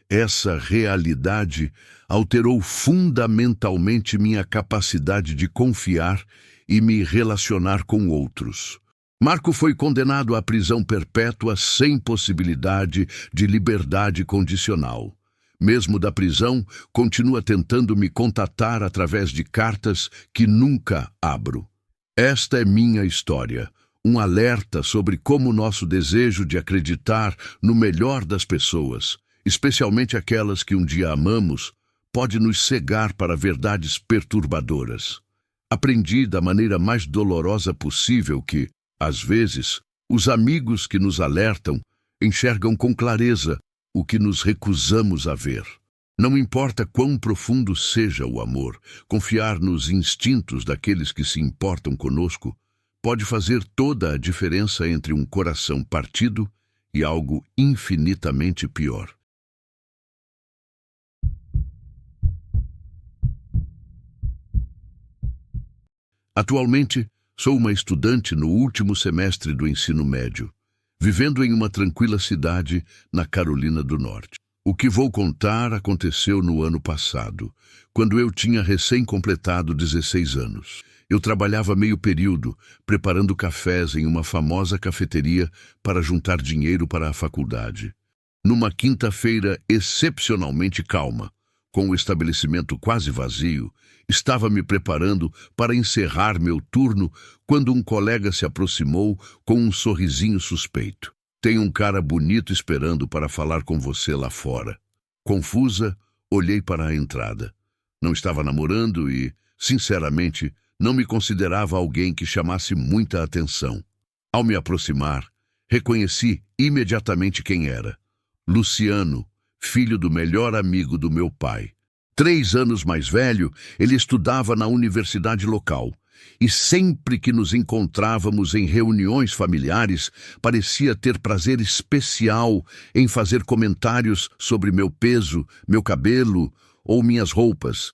Essa realidade alterou fundamentalmente minha capacidade de confiar e me relacionar com outros. Marco foi condenado à prisão perpétua sem possibilidade de liberdade condicional. Mesmo da prisão, continua tentando me contatar através de cartas que nunca abro. Esta é minha história, um alerta sobre como nosso desejo de acreditar no melhor das pessoas, especialmente aquelas que um dia amamos, pode nos cegar para verdades perturbadoras. Aprendi da maneira mais dolorosa possível que, às vezes, os amigos que nos alertam enxergam com clareza o que nos recusamos a ver. Não importa quão profundo seja o amor, confiar nos instintos daqueles que se importam conosco pode fazer toda a diferença entre um coração partido e algo infinitamente pior. Atualmente, sou uma estudante no último semestre do ensino médio, vivendo em uma tranquila cidade na Carolina do Norte. O que vou contar aconteceu no ano passado, quando eu tinha recém-completado 16 anos. Eu trabalhava meio período, preparando cafés em uma famosa cafeteria para juntar dinheiro para a faculdade. Numa quinta-feira excepcionalmente calma, com o estabelecimento quase vazio, estava me preparando para encerrar meu turno quando um colega se aproximou com um sorrisinho suspeito. Tem um cara bonito esperando para falar com você lá fora. Confusa, olhei para a entrada. Não estava namorando e, sinceramente, não me considerava alguém que chamasse muita atenção. Ao me aproximar, reconheci imediatamente quem era. Luciano, filho do melhor amigo do meu pai. 3 anos mais velho, ele estudava na universidade local. E sempre que nos encontrávamos em reuniões familiares, parecia ter prazer especial em fazer comentários sobre meu peso, meu cabelo ou minhas roupas.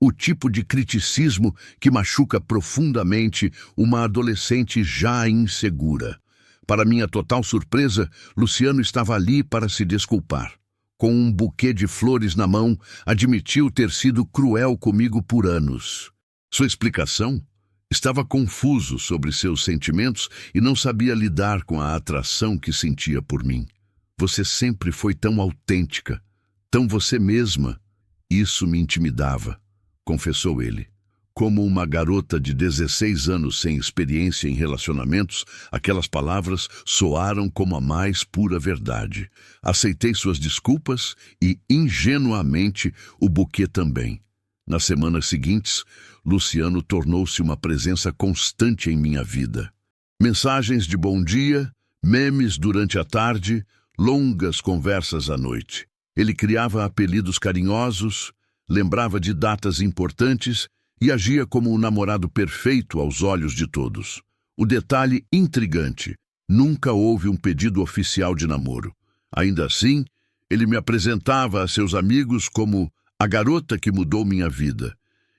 O tipo de criticismo que machuca profundamente uma adolescente já insegura. Para minha total surpresa, Luciano estava ali para se desculpar. Com um buquê de flores na mão, admitiu ter sido cruel comigo por anos. Sua explicação? Estava confuso sobre seus sentimentos e não sabia lidar com a atração que sentia por mim. Você sempre foi tão autêntica, tão você mesma. Isso me intimidava. confessou ele. Como uma garota de 16 anos sem experiência em relacionamentos, aquelas palavras soaram como a mais pura verdade. Aceitei suas desculpas e, ingenuamente, o buquê também. Nas semanas seguintes, Luciano tornou-se uma presença constante em minha vida. Mensagens de bom dia, memes durante a tarde, longas conversas à noite. Ele criava apelidos carinhosos, lembrava de datas importantes e agia como um namorado perfeito aos olhos de todos. O detalhe intrigante: nunca houve um pedido oficial de namoro. Ainda assim, ele me apresentava a seus amigos como a garota que mudou minha vida,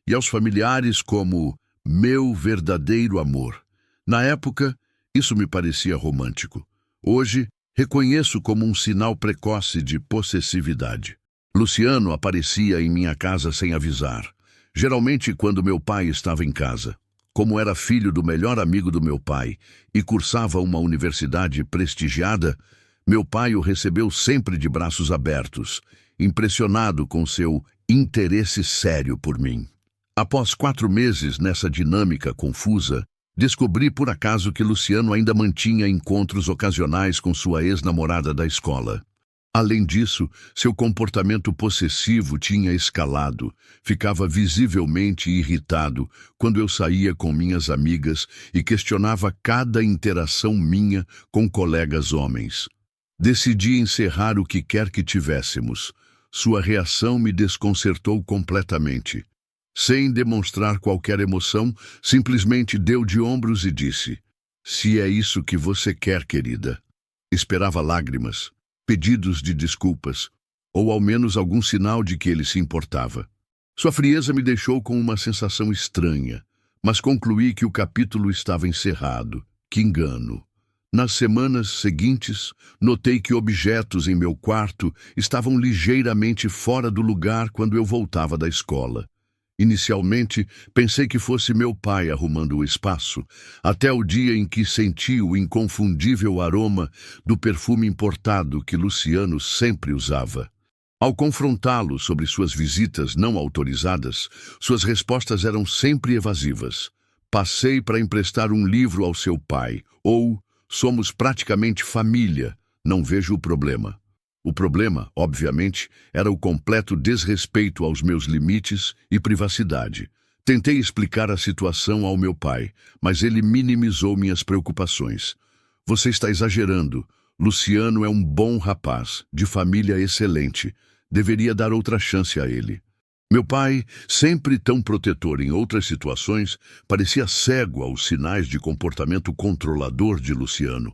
e aos familiares como meu verdadeiro amor. Na época, isso me parecia romântico. Hoje, reconheço como um sinal precoce de possessividade. Luciano aparecia em minha casa sem avisar, geralmente quando meu pai estava em casa. Como era filho do melhor amigo do meu pai e cursava uma universidade prestigiada, meu pai o recebeu sempre de braços abertos, impressionado com seu interesse sério por mim. Após 4 meses nessa dinâmica confusa, descobri por acaso que Luciano ainda mantinha encontros ocasionais com sua ex-namorada da escola. Além disso, seu comportamento possessivo tinha escalado. Ficava visivelmente irritado quando eu saía com minhas amigas e questionava cada interação minha com colegas homens. Decidi encerrar o que quer que tivéssemos. Sua reação me desconcertou completamente. Sem demonstrar qualquer emoção, simplesmente deu de ombros e disse: "Se é isso que você quer, querida." Esperava lágrimas, pedidos de desculpas, ou ao menos algum sinal de que ele se importava. Sua frieza me deixou com uma sensação estranha, mas concluí que o capítulo estava encerrado. Que engano! Nas semanas seguintes, notei que objetos em meu quarto estavam ligeiramente fora do lugar quando eu voltava da escola. Inicialmente, pensei que fosse meu pai arrumando o espaço, até o dia em que senti o inconfundível aroma do perfume importado que Luciano sempre usava. Ao confrontá-lo sobre suas visitas não autorizadas, suas respostas eram sempre evasivas. "Passei para emprestar um livro ao seu pai", ou "somos praticamente família, não vejo o problema." O problema, obviamente, era o completo desrespeito aos meus limites e privacidade. Tentei explicar a situação ao meu pai, mas ele minimizou minhas preocupações. "Você está exagerando. Luciano é um bom rapaz, de família excelente. Deveria dar outra chance a ele." Meu pai, sempre tão protetor em outras situações, parecia cego aos sinais de comportamento controlador de Luciano.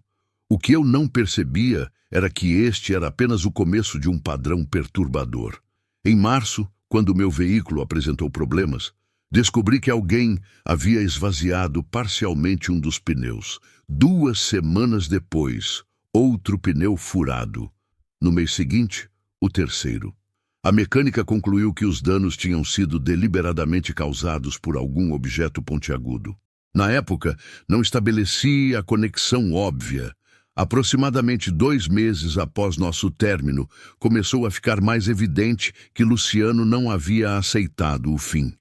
O que eu não percebia era que este era apenas o começo de um padrão perturbador. Em março, quando meu veículo apresentou problemas, descobri que alguém havia esvaziado parcialmente um dos pneus. 2 semanas depois, outro pneu furado. No mês seguinte, o terceiro. A mecânica concluiu que os danos tinham sido deliberadamente causados por algum objeto pontiagudo. Na época, não estabeleci a conexão óbvia. Aproximadamente 2 meses após nosso término, começou a ficar mais evidente que Luciano não havia aceitado o fim.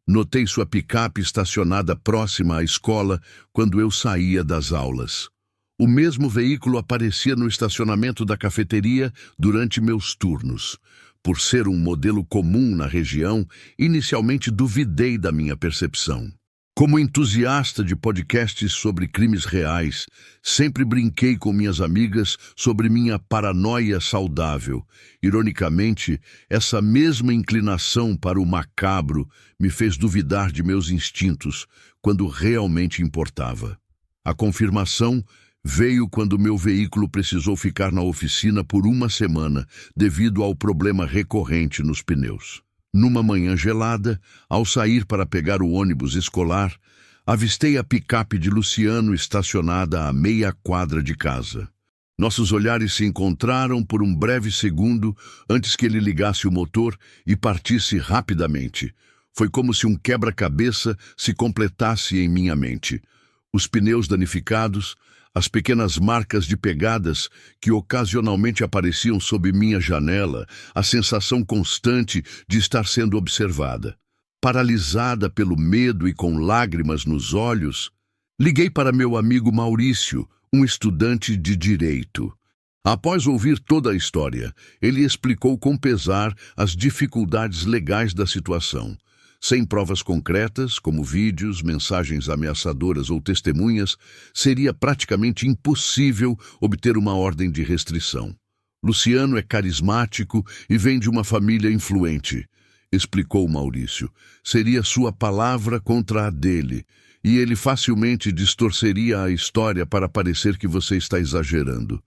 Notei sua picape estacionada próxima à escola quando eu saía das aulas. O mesmo veículo aparecia no estacionamento da cafeteria durante meus turnos. Por ser um modelo comum na região, inicialmente duvidei da minha percepção. Como entusiasta de podcasts sobre crimes reais, sempre brinquei com minhas amigas sobre minha paranoia saudável. Ironicamente, essa mesma inclinação para o macabro me fez duvidar de meus instintos quando realmente importava. A confirmação veio quando meu veículo precisou ficar na oficina por 1 semana devido ao problema recorrente nos pneus. Numa manhã gelada, ao sair para pegar o ônibus escolar, avistei a picape de Luciano estacionada a meia quadra de casa. Nossos olhares se encontraram por um breve segundo antes que ele ligasse o motor e partisse rapidamente. Foi como se um quebra-cabeça se completasse em minha mente. Os pneus danificados, as pequenas marcas de pegadas que ocasionalmente apareciam sob minha janela, a sensação constante de estar sendo observada. paralisada pelo medo e com lágrimas nos olhos, liguei para meu amigo Maurício, um estudante de direito. Após ouvir toda a história, ele explicou com pesar as dificuldades legais da situação. Sem provas concretas, como vídeos, mensagens ameaçadoras ou testemunhas, seria praticamente impossível obter uma ordem de restrição. Luciano é carismático e vem de uma família influente, explicou Maurício. Seria sua palavra contra a dele, e ele facilmente distorceria a história para parecer que você está exagerando.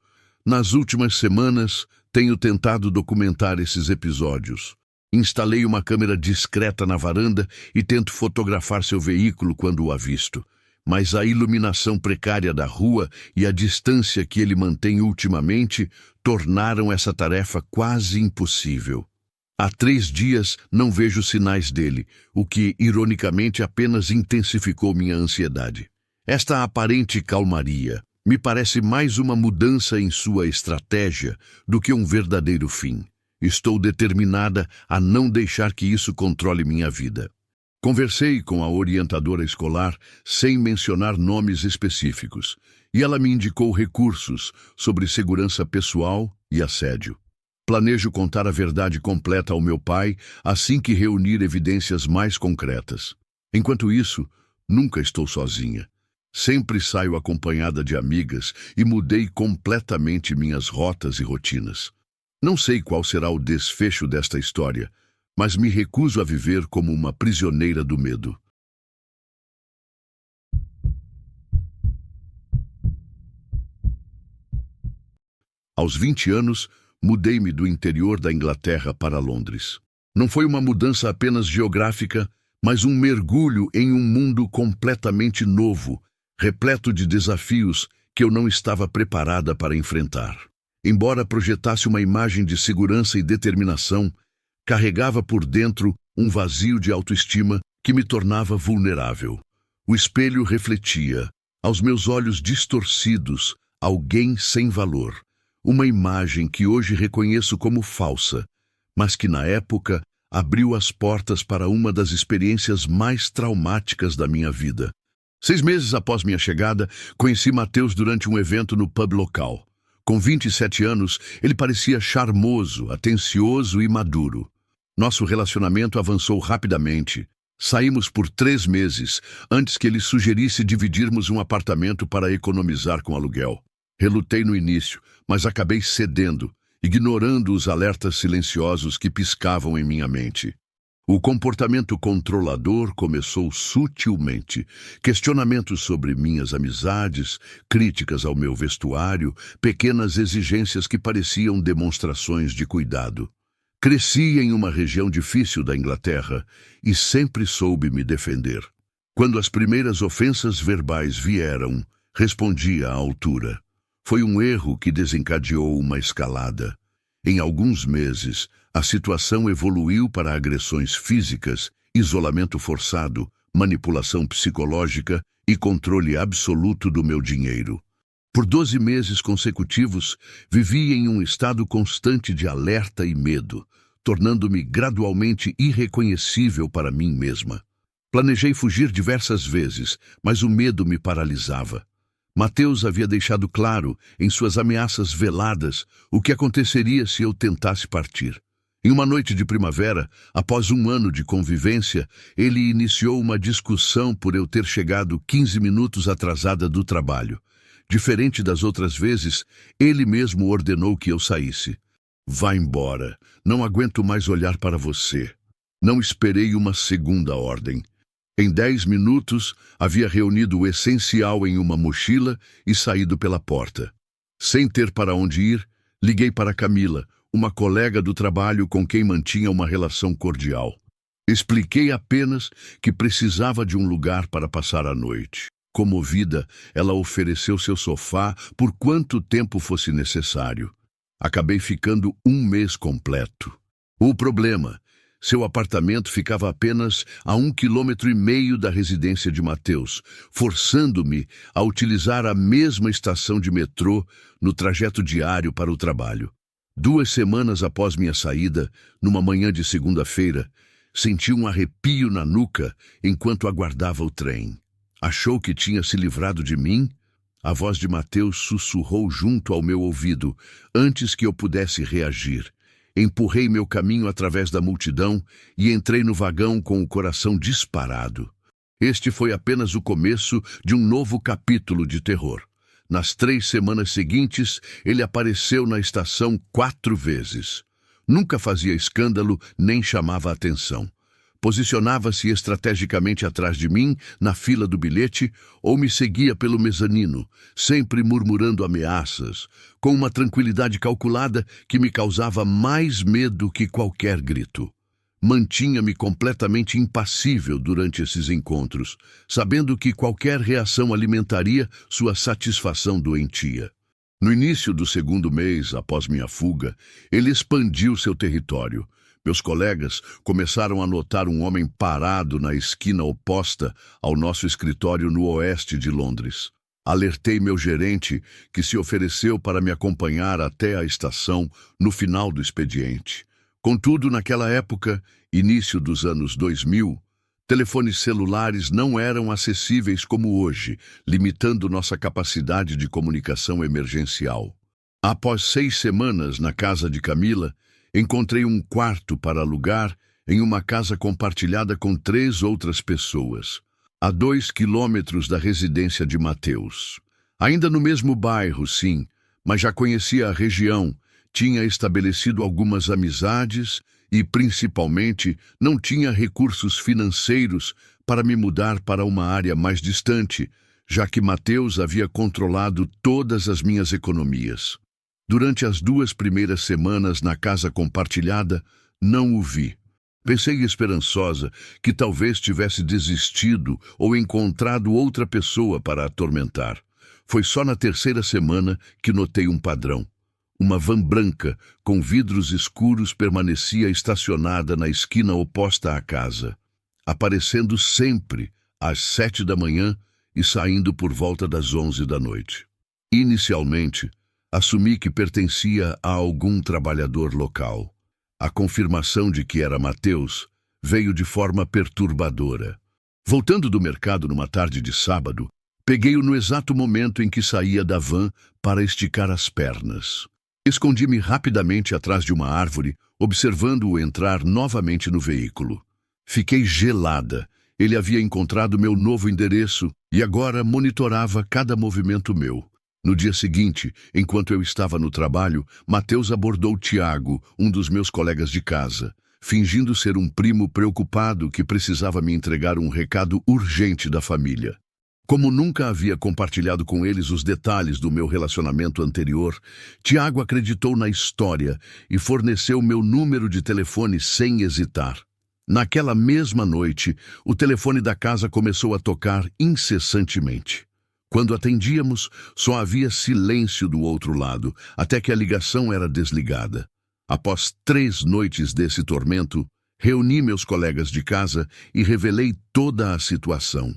Nas últimas semanas, tenho tentado documentar esses episódios. Instalei uma câmera discreta na varanda e tento fotografar seu veículo quando o avisto. Mas a iluminação precária da rua e a distância que ele mantém ultimamente tornaram essa tarefa quase impossível. Há 3 dias não vejo sinais dele, o que, ironicamente, apenas intensificou minha ansiedade. Esta aparente calmaria me parece mais uma mudança em sua estratégia do que um verdadeiro fim. Estou determinada a não deixar que isso controle minha vida. Conversei com a orientadora escolar sem mencionar nomes específicos, e ela me indicou recursos sobre segurança pessoal e assédio. Planejo contar a verdade completa ao meu pai assim que reunir evidências mais concretas. Enquanto isso, nunca estou sozinha. Sempre saio acompanhada de amigas e mudei completamente minhas rotas e rotinas. Não sei qual será o desfecho desta história, mas me recuso a viver como uma prisioneira do medo. Aos 20 anos, mudei-me do interior da Inglaterra para Londres. Não foi uma mudança apenas geográfica, mas um mergulho em um mundo completamente novo, repleto de desafios que eu não estava preparada para enfrentar. Embora projetasse uma imagem de segurança e determinação, carregava por dentro um vazio de autoestima que me tornava vulnerável. O espelho refletia, aos meus olhos distorcidos, alguém sem valor. Uma imagem que hoje reconheço como falsa, mas que na época abriu as portas para uma das experiências mais traumáticas da minha vida. 6 meses após minha chegada, conheci Matheus durante um evento no pub local. Com 27 anos, ele parecia charmoso, atencioso e maduro. Nosso relacionamento avançou rapidamente. Saímos por 3 meses, antes que ele sugerisse dividirmos um apartamento para economizar com aluguel. Relutei no início, mas acabei cedendo, ignorando os alertas silenciosos que piscavam em minha mente. O comportamento controlador começou sutilmente. Questionamentos sobre minhas amizades, críticas ao meu vestuário, pequenas exigências que pareciam demonstrações de cuidado. Cresci em uma região difícil da Inglaterra e sempre soube me defender. Quando as primeiras ofensas verbais vieram, respondi à altura. Foi um erro que desencadeou uma escalada. Em alguns meses, a situação evoluiu para agressões físicas, isolamento forçado, manipulação psicológica e controle absoluto do meu dinheiro. Por 12 meses consecutivos, vivi em um estado constante de alerta e medo, tornando-me gradualmente irreconhecível para mim mesma. Planejei fugir diversas vezes, mas o medo me paralisava. Matheus havia deixado claro, em suas ameaças veladas, o que aconteceria se eu tentasse partir. Em uma noite de primavera, após 1 ano de convivência, ele iniciou uma discussão por eu ter chegado 15 minutos atrasada do trabalho. Diferente das outras vezes, ele mesmo ordenou que eu saísse. Vá embora, não aguento mais olhar para você. Não esperei uma segunda ordem. Em 10 minutos, havia reunido o essencial em uma mochila e saído pela porta. Sem ter para onde ir, liguei para Camila, uma colega do trabalho com quem mantinha uma relação cordial. Expliquei apenas que precisava de um lugar para passar a noite. Comovida, ela ofereceu seu sofá por quanto tempo fosse necessário. Acabei ficando 1 mês completo. O problema: seu apartamento ficava apenas a 1,5 km da residência de Matheus, forçando-me a utilizar a mesma estação de metrô no trajeto diário para o trabalho. 2 semanas após minha saída, numa manhã de segunda-feira, Senti um arrepio na nuca enquanto aguardava o trem. Achou que tinha se livrado de mim? A voz de Mateus sussurrou junto ao meu ouvido, antes que eu pudesse reagir. Empurrei meu caminho através da multidão e entrei no vagão com o coração disparado. Este foi apenas o começo de um novo capítulo de terror. Nas 3 semanas seguintes, ele apareceu na estação 4 vezes. Nunca fazia escândalo nem chamava atenção. Posicionava-se estrategicamente atrás de mim, na fila do bilhete, ou me seguia pelo mezanino, sempre murmurando ameaças, com uma tranquilidade calculada que me causava mais medo que qualquer grito. Mantinha-me completamente impassível durante esses encontros, sabendo que qualquer reação alimentaria sua satisfação doentia. No início do 2º mês, após minha fuga, ele expandiu seu território. Meus colegas começaram a notar um homem parado na esquina oposta ao nosso escritório no oeste de Londres. Alertei meu gerente, que se ofereceu para me acompanhar até a estação no final do expediente. Contudo, naquela época, início dos anos 2000, telefones celulares não eram acessíveis como hoje, limitando nossa capacidade de comunicação emergencial. Após 6 semanas na casa de Camila, encontrei um quarto para alugar em uma casa compartilhada com 3 outras pessoas, a 2 quilômetros da residência de Mateus. Ainda no mesmo bairro, sim, mas já conhecia a região, tinha estabelecido algumas amizades e, principalmente, não tinha recursos financeiros para me mudar para uma área mais distante, já que Mateus havia controlado todas as minhas economias. Durante as 2 primeiras semanas na casa compartilhada, não o vi. Pensei esperançosa que talvez tivesse desistido ou encontrado outra pessoa para atormentar. Foi só na 3ª semana que notei um padrão. Uma van branca com vidros escuros permanecia estacionada na esquina oposta à casa, aparecendo sempre às 7 da manhã e saindo por volta das 11 da noite. Inicialmente, assumi que pertencia a algum trabalhador local. A confirmação de que era Mateus veio de forma perturbadora. Voltando do mercado numa tarde de sábado, peguei-o no exato momento em que saía da van para esticar as pernas. Escondi-me rapidamente atrás de uma árvore, observando-o entrar novamente no veículo. Fiquei gelada. Ele havia encontrado meu novo endereço e agora monitorava cada movimento meu. No dia seguinte, enquanto eu estava no trabalho, Mateus abordou Tiago, um dos meus colegas de casa, fingindo ser um primo preocupado que precisava me entregar um recado urgente da família. Como nunca havia compartilhado com eles os detalhes do meu relacionamento anterior, Tiago acreditou na história e forneceu meu número de telefone sem hesitar. Naquela mesma noite, o telefone da casa começou a tocar incessantemente. Quando atendíamos, só havia silêncio do outro lado, até que a ligação era desligada. Após 3 noites desse tormento, reuni meus colegas de casa e revelei toda a situação.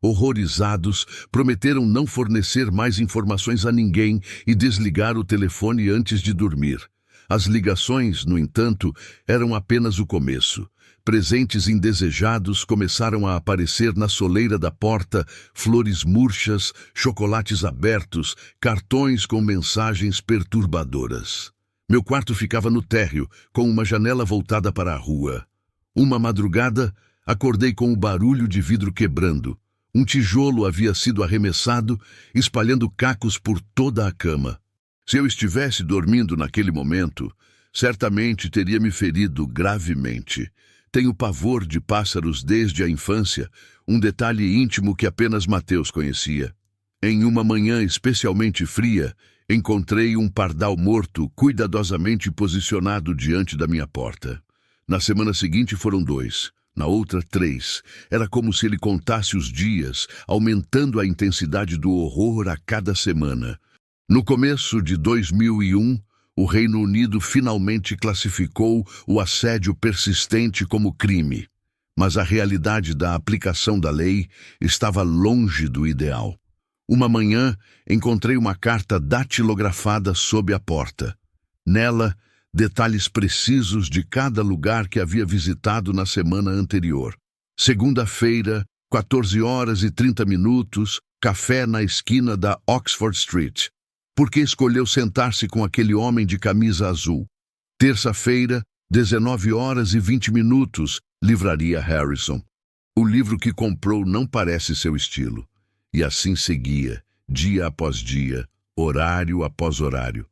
Horrorizados, prometeram não fornecer mais informações a ninguém e desligar o telefone antes de dormir. As ligações, no entanto, eram apenas o começo. Presentes indesejados começaram a aparecer na soleira da porta, flores murchas, chocolates abertos, cartões com mensagens perturbadoras. Meu quarto ficava no térreo, com uma janela voltada para a rua. Uma madrugada, acordei com o barulho de vidro quebrando. Um tijolo havia sido arremessado, espalhando cacos por toda a cama. Se eu estivesse dormindo naquele momento, certamente teria me ferido gravemente. Tenho pavor de pássaros desde a infância, um detalhe íntimo que apenas Mateus conhecia. Em uma manhã especialmente fria, encontrei um pardal morto cuidadosamente posicionado diante da minha porta. Na semana seguinte foram 2, na outra 3. Era como se ele contasse os dias, aumentando a intensidade do horror a cada semana. No começo de 2001, o Reino Unido finalmente classificou o assédio persistente como crime, mas a realidade da aplicação da lei estava longe do ideal. Uma manhã, encontrei uma carta datilografada sob a porta. Nela, detalhes precisos de cada lugar que havia visitado na semana anterior. Segunda-feira, 14h30, café na esquina da Oxford Street. Por que escolheu sentar-se com aquele homem de camisa azul? Terça-feira, 19h20, Livraria Harrison. O livro que comprou não parece seu estilo. E assim seguia, dia após dia, horário após horário.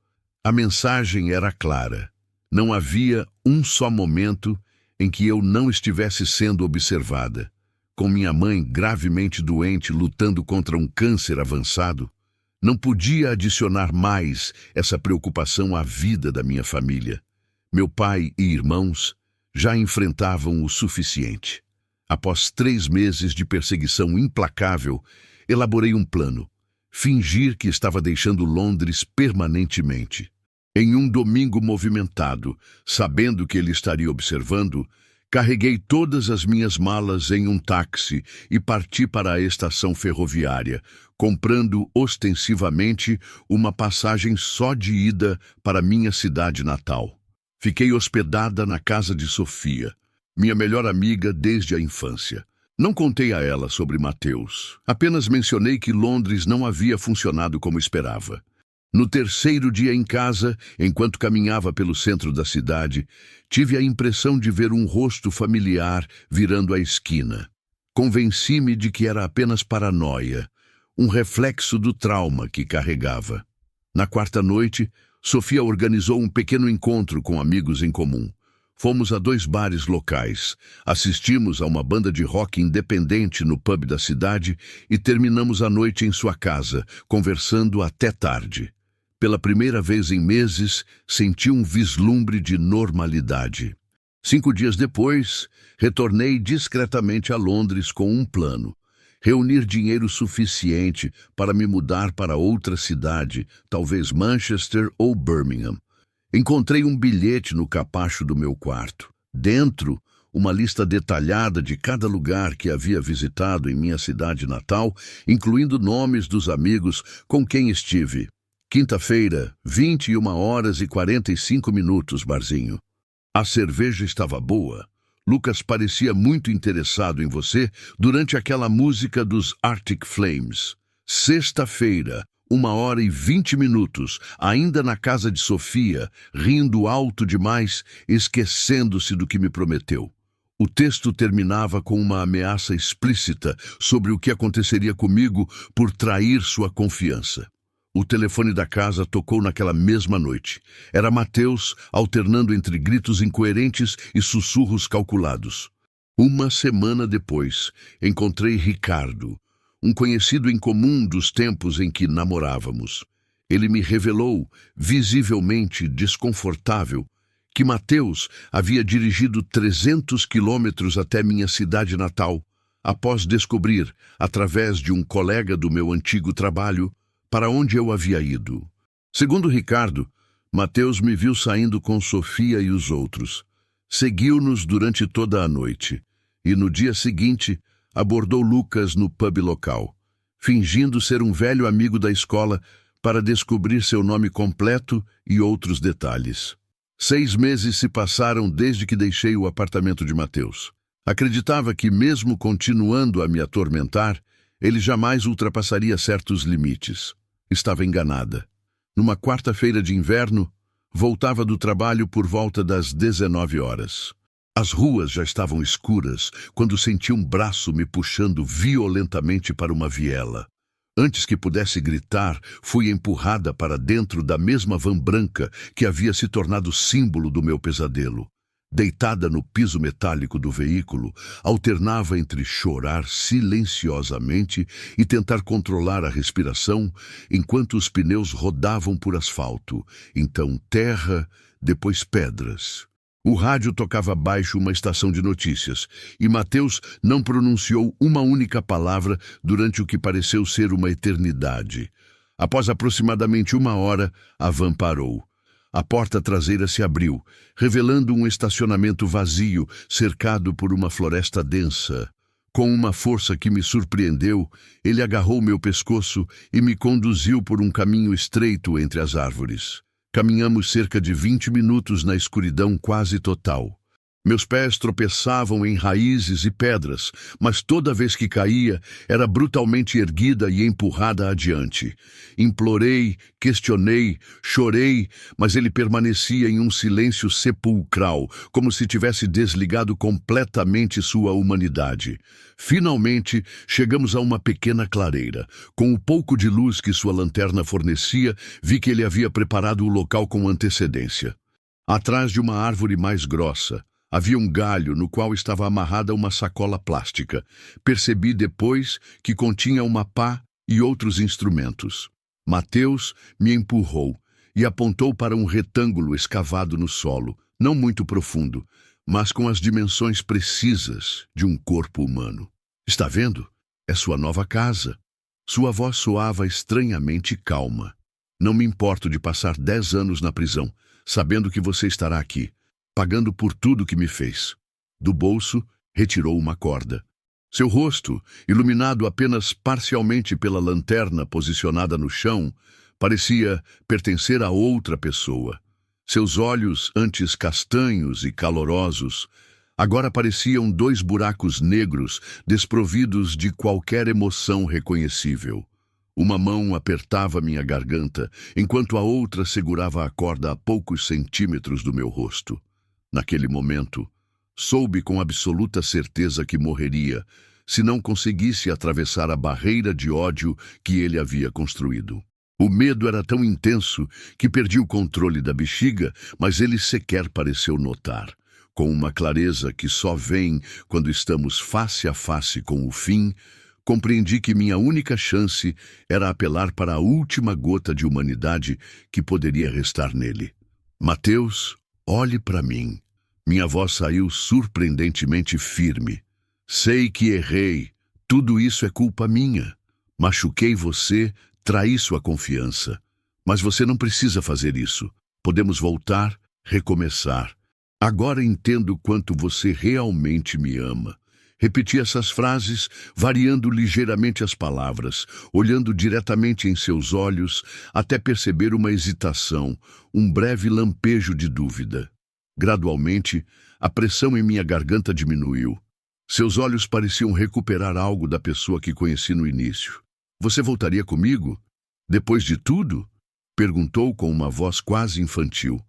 A mensagem era clara. Não havia um só momento em que eu não estivesse sendo observada. Com minha mãe gravemente doente, lutando contra um câncer avançado, não podia adicionar mais essa preocupação à vida da minha família. Meu pai e irmãos já enfrentavam o suficiente. Após 3 meses de perseguição implacável, elaborei um plano. Fingir que estava deixando Londres permanentemente. Em um domingo movimentado, sabendo que ele estaria observando, carreguei todas as minhas malas em um táxi e parti para a estação ferroviária, comprando ostensivamente uma passagem só de ida para minha cidade natal. Fiquei hospedada na casa de Sofia, minha melhor amiga desde a infância. Não contei a ela sobre Mateus, apenas mencionei que Londres não havia funcionado como esperava. No terceiro dia em casa, enquanto caminhava pelo centro da cidade, tive a impressão de ver um rosto familiar virando a esquina. Convenci-me de que era apenas paranoia, um reflexo do trauma que carregava. Na quarta noite, Sofia organizou um pequeno encontro com amigos em comum. Fomos a 2 bares locais, assistimos a uma banda de rock independente no pub da cidade e terminamos a noite em sua casa, conversando até tarde. Pela primeira vez em meses, senti um vislumbre de normalidade. 5 dias depois, retornei discretamente a Londres com um plano. Reunir dinheiro suficiente para me mudar para outra cidade, talvez Manchester ou Birmingham. Encontrei um bilhete no capacho do meu quarto. Dentro, uma lista detalhada de cada lugar que havia visitado em minha cidade natal, incluindo nomes dos amigos com quem estive. Quinta-feira, 21h45, barzinho. A cerveja estava boa. Lucas parecia muito interessado em você durante aquela música dos Arctic Flames. Sexta-feira, 1h20, ainda na casa de Sofia, rindo alto demais, esquecendo-se do que me prometeu. O texto terminava com uma ameaça explícita sobre o que aconteceria comigo por trair sua confiança. O telefone da casa tocou naquela mesma noite. Era Mateus, alternando entre gritos incoerentes e sussurros calculados. Uma semana depois, encontrei Ricardo, um conhecido em comum dos tempos em que namorávamos. Ele me revelou, visivelmente desconfortável, que Mateus havia dirigido 300 quilômetros até minha cidade natal, após descobrir, através de um colega do meu antigo trabalho, para onde eu havia ido. Segundo Ricardo, Mateus me viu saindo com Sofia e os outros. Seguiu-nos durante toda a noite e, no dia seguinte, abordou Lucas no pub local, fingindo ser um velho amigo da escola para descobrir seu nome completo e outros detalhes. 6 meses se passaram desde que deixei o apartamento de Mateus. Acreditava que, mesmo continuando a me atormentar, ele jamais ultrapassaria certos limites. Estava enganada. Numa quarta-feira de inverno, voltava do trabalho por volta das 19h. As ruas já estavam escuras quando senti um braço me puxando violentamente para uma viela. Antes que pudesse gritar, fui empurrada para dentro da mesma van branca que havia se tornado símbolo do meu pesadelo. Deitada no piso metálico do veículo, alternava entre chorar silenciosamente e tentar controlar a respiração enquanto os pneus rodavam por asfalto, então terra, depois pedras. O rádio tocava baixo uma estação de notícias, e Mateus não pronunciou uma única palavra durante o que pareceu ser uma eternidade. Após aproximadamente 1 hora, a van parou. A porta traseira se abriu, revelando um estacionamento vazio, cercado por uma floresta densa. Com uma força que me surpreendeu, ele agarrou meu pescoço e me conduziu por um caminho estreito entre as árvores. Caminhamos cerca de 20 minutos na escuridão quase total. Meus pés tropeçavam em raízes e pedras, mas toda vez que caía, era brutalmente erguida e empurrada adiante. Implorei, questionei, chorei, mas ele permanecia em um silêncio sepulcral, como se tivesse desligado completamente sua humanidade. Finalmente, chegamos a uma pequena clareira. Com o pouco de luz que sua lanterna fornecia, vi que ele havia preparado o local com antecedência. Atrás de uma árvore mais grossa, havia um galho no qual estava amarrada uma sacola plástica. Percebi depois que continha uma pá e outros instrumentos. Mateus me empurrou e apontou para um retângulo escavado no solo, não muito profundo, mas com as dimensões precisas de um corpo humano. Está vendo? É sua nova casa. Sua voz soava estranhamente calma. Não me importo de passar 10 anos na prisão, sabendo que você estará aqui, pagando por tudo que me fez. Do bolso, retirou uma corda. Seu rosto, iluminado apenas parcialmente pela lanterna posicionada no chão, parecia pertencer a outra pessoa. Seus olhos, antes castanhos e calorosos, agora pareciam 2 buracos negros desprovidos de qualquer emoção reconhecível. Uma mão apertava minha garganta, enquanto a outra segurava a corda a poucos centímetros do meu rosto. Naquele momento, soube com absoluta certeza que morreria, se não conseguisse atravessar a barreira de ódio que ele havia construído. O medo era tão intenso que perdi o controle da bexiga, mas ele sequer pareceu notar. Com uma clareza que só vem quando estamos face a face com o fim, compreendi que minha única chance era apelar para a última gota de humanidade que poderia restar nele. Mateus, olhe para mim. Minha voz saiu surpreendentemente firme. Sei que errei. Tudo isso é culpa minha. Machuquei você, traí sua confiança. Mas você não precisa fazer isso. Podemos voltar, recomeçar. Agora entendo quanto você realmente me ama. Repeti essas frases, variando ligeiramente as palavras, olhando diretamente em seus olhos, até perceber uma hesitação, um breve lampejo de dúvida. Gradualmente, a pressão em minha garganta diminuiu. Seus olhos pareciam recuperar algo da pessoa que conheci no início. Você voltaria comigo? Depois de tudo? Perguntou com uma voz quase infantil.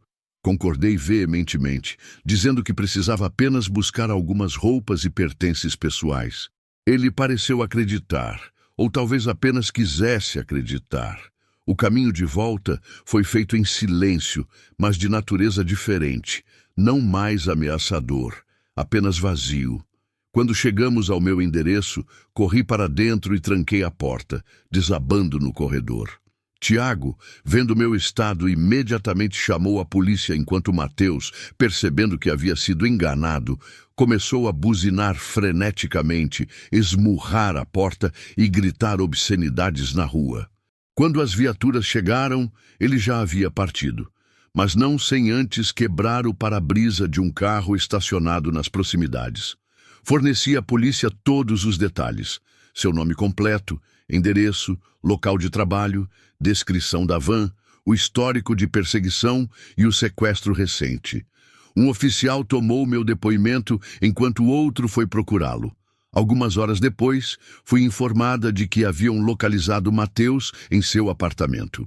Concordei veementemente, dizendo que precisava apenas buscar algumas roupas e pertences pessoais. Ele pareceu acreditar, ou talvez apenas quisesse acreditar. O caminho de volta foi feito em silêncio, mas de natureza diferente, não mais ameaçador, apenas vazio. Quando chegamos ao meu endereço, corri para dentro e tranquei a porta, desabando no corredor. Tiago, vendo meu estado, imediatamente chamou a polícia enquanto Mateus, percebendo que havia sido enganado, começou a buzinar freneticamente, esmurrar a porta e gritar obscenidades na rua. Quando as viaturas chegaram, ele já havia partido, mas não sem antes quebrar o para-brisa de um carro estacionado nas proximidades. Forneci à polícia todos os detalhes: seu nome completo, endereço, local de trabalho, descrição da van, o histórico de perseguição e o sequestro recente. Um oficial tomou meu depoimento enquanto outro foi procurá-lo. Algumas horas depois, fui informada de que haviam localizado Mateus em seu apartamento.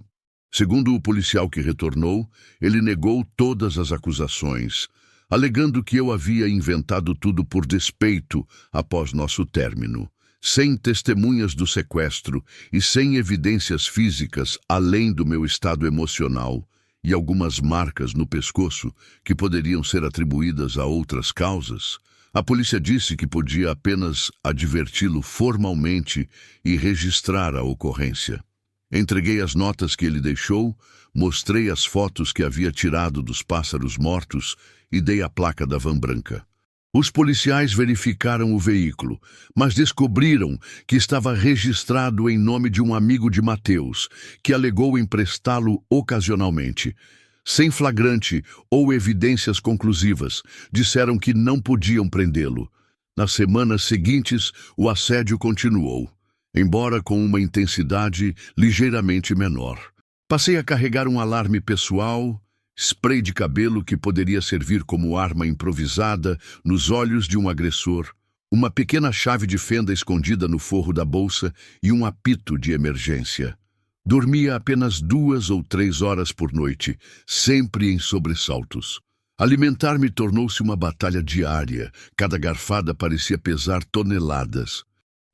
Segundo o policial que retornou, ele negou todas as acusações, alegando que eu havia inventado tudo por despeito após nosso término. Sem testemunhas do sequestro e sem evidências físicas além do meu estado emocional e algumas marcas no pescoço que poderiam ser atribuídas a outras causas, a polícia disse que podia apenas adverti-lo formalmente e registrar a ocorrência. Entreguei as notas que ele deixou, mostrei as fotos que havia tirado dos pássaros mortos e dei a placa da van branca. Os policiais verificaram o veículo, mas descobriram que estava registrado em nome de um amigo de Mateus, que alegou emprestá-lo ocasionalmente. Sem flagrante ou evidências conclusivas, disseram que não podiam prendê-lo. Nas semanas seguintes, o assédio continuou, embora com uma intensidade ligeiramente menor. Passei a carregar um alarme pessoal, spray de cabelo que poderia servir como arma improvisada nos olhos de um agressor, uma pequena chave de fenda escondida no forro da bolsa e um apito de emergência. Dormia apenas 2 ou 3 horas por noite, sempre em sobressaltos. Alimentar-me tornou-se uma batalha diária. Cada garfada parecia pesar toneladas.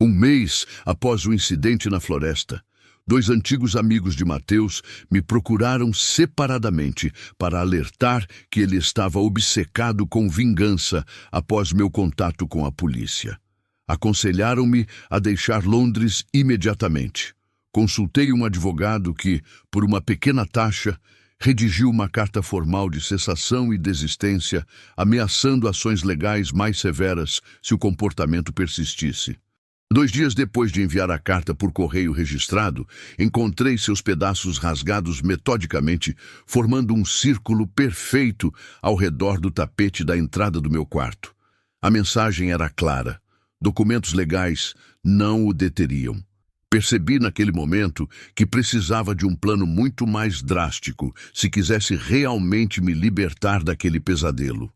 Um mês após o incidente na floresta, 2 antigos amigos de Mateus me procuraram separadamente para alertar que ele estava obcecado com vingança após meu contato com a polícia. Aconselharam-me a deixar Londres imediatamente. Consultei um advogado que, por uma pequena taxa, redigiu uma carta formal de cessação e desistência, ameaçando ações legais mais severas se o comportamento persistisse. 2 dias depois de enviar a carta por correio registrado, encontrei seus pedaços rasgados metodicamente, formando um círculo perfeito ao redor do tapete da entrada do meu quarto. A mensagem era clara: documentos legais não o deteriam. Percebi naquele momento que precisava de um plano muito mais drástico se quisesse realmente me libertar daquele pesadelo.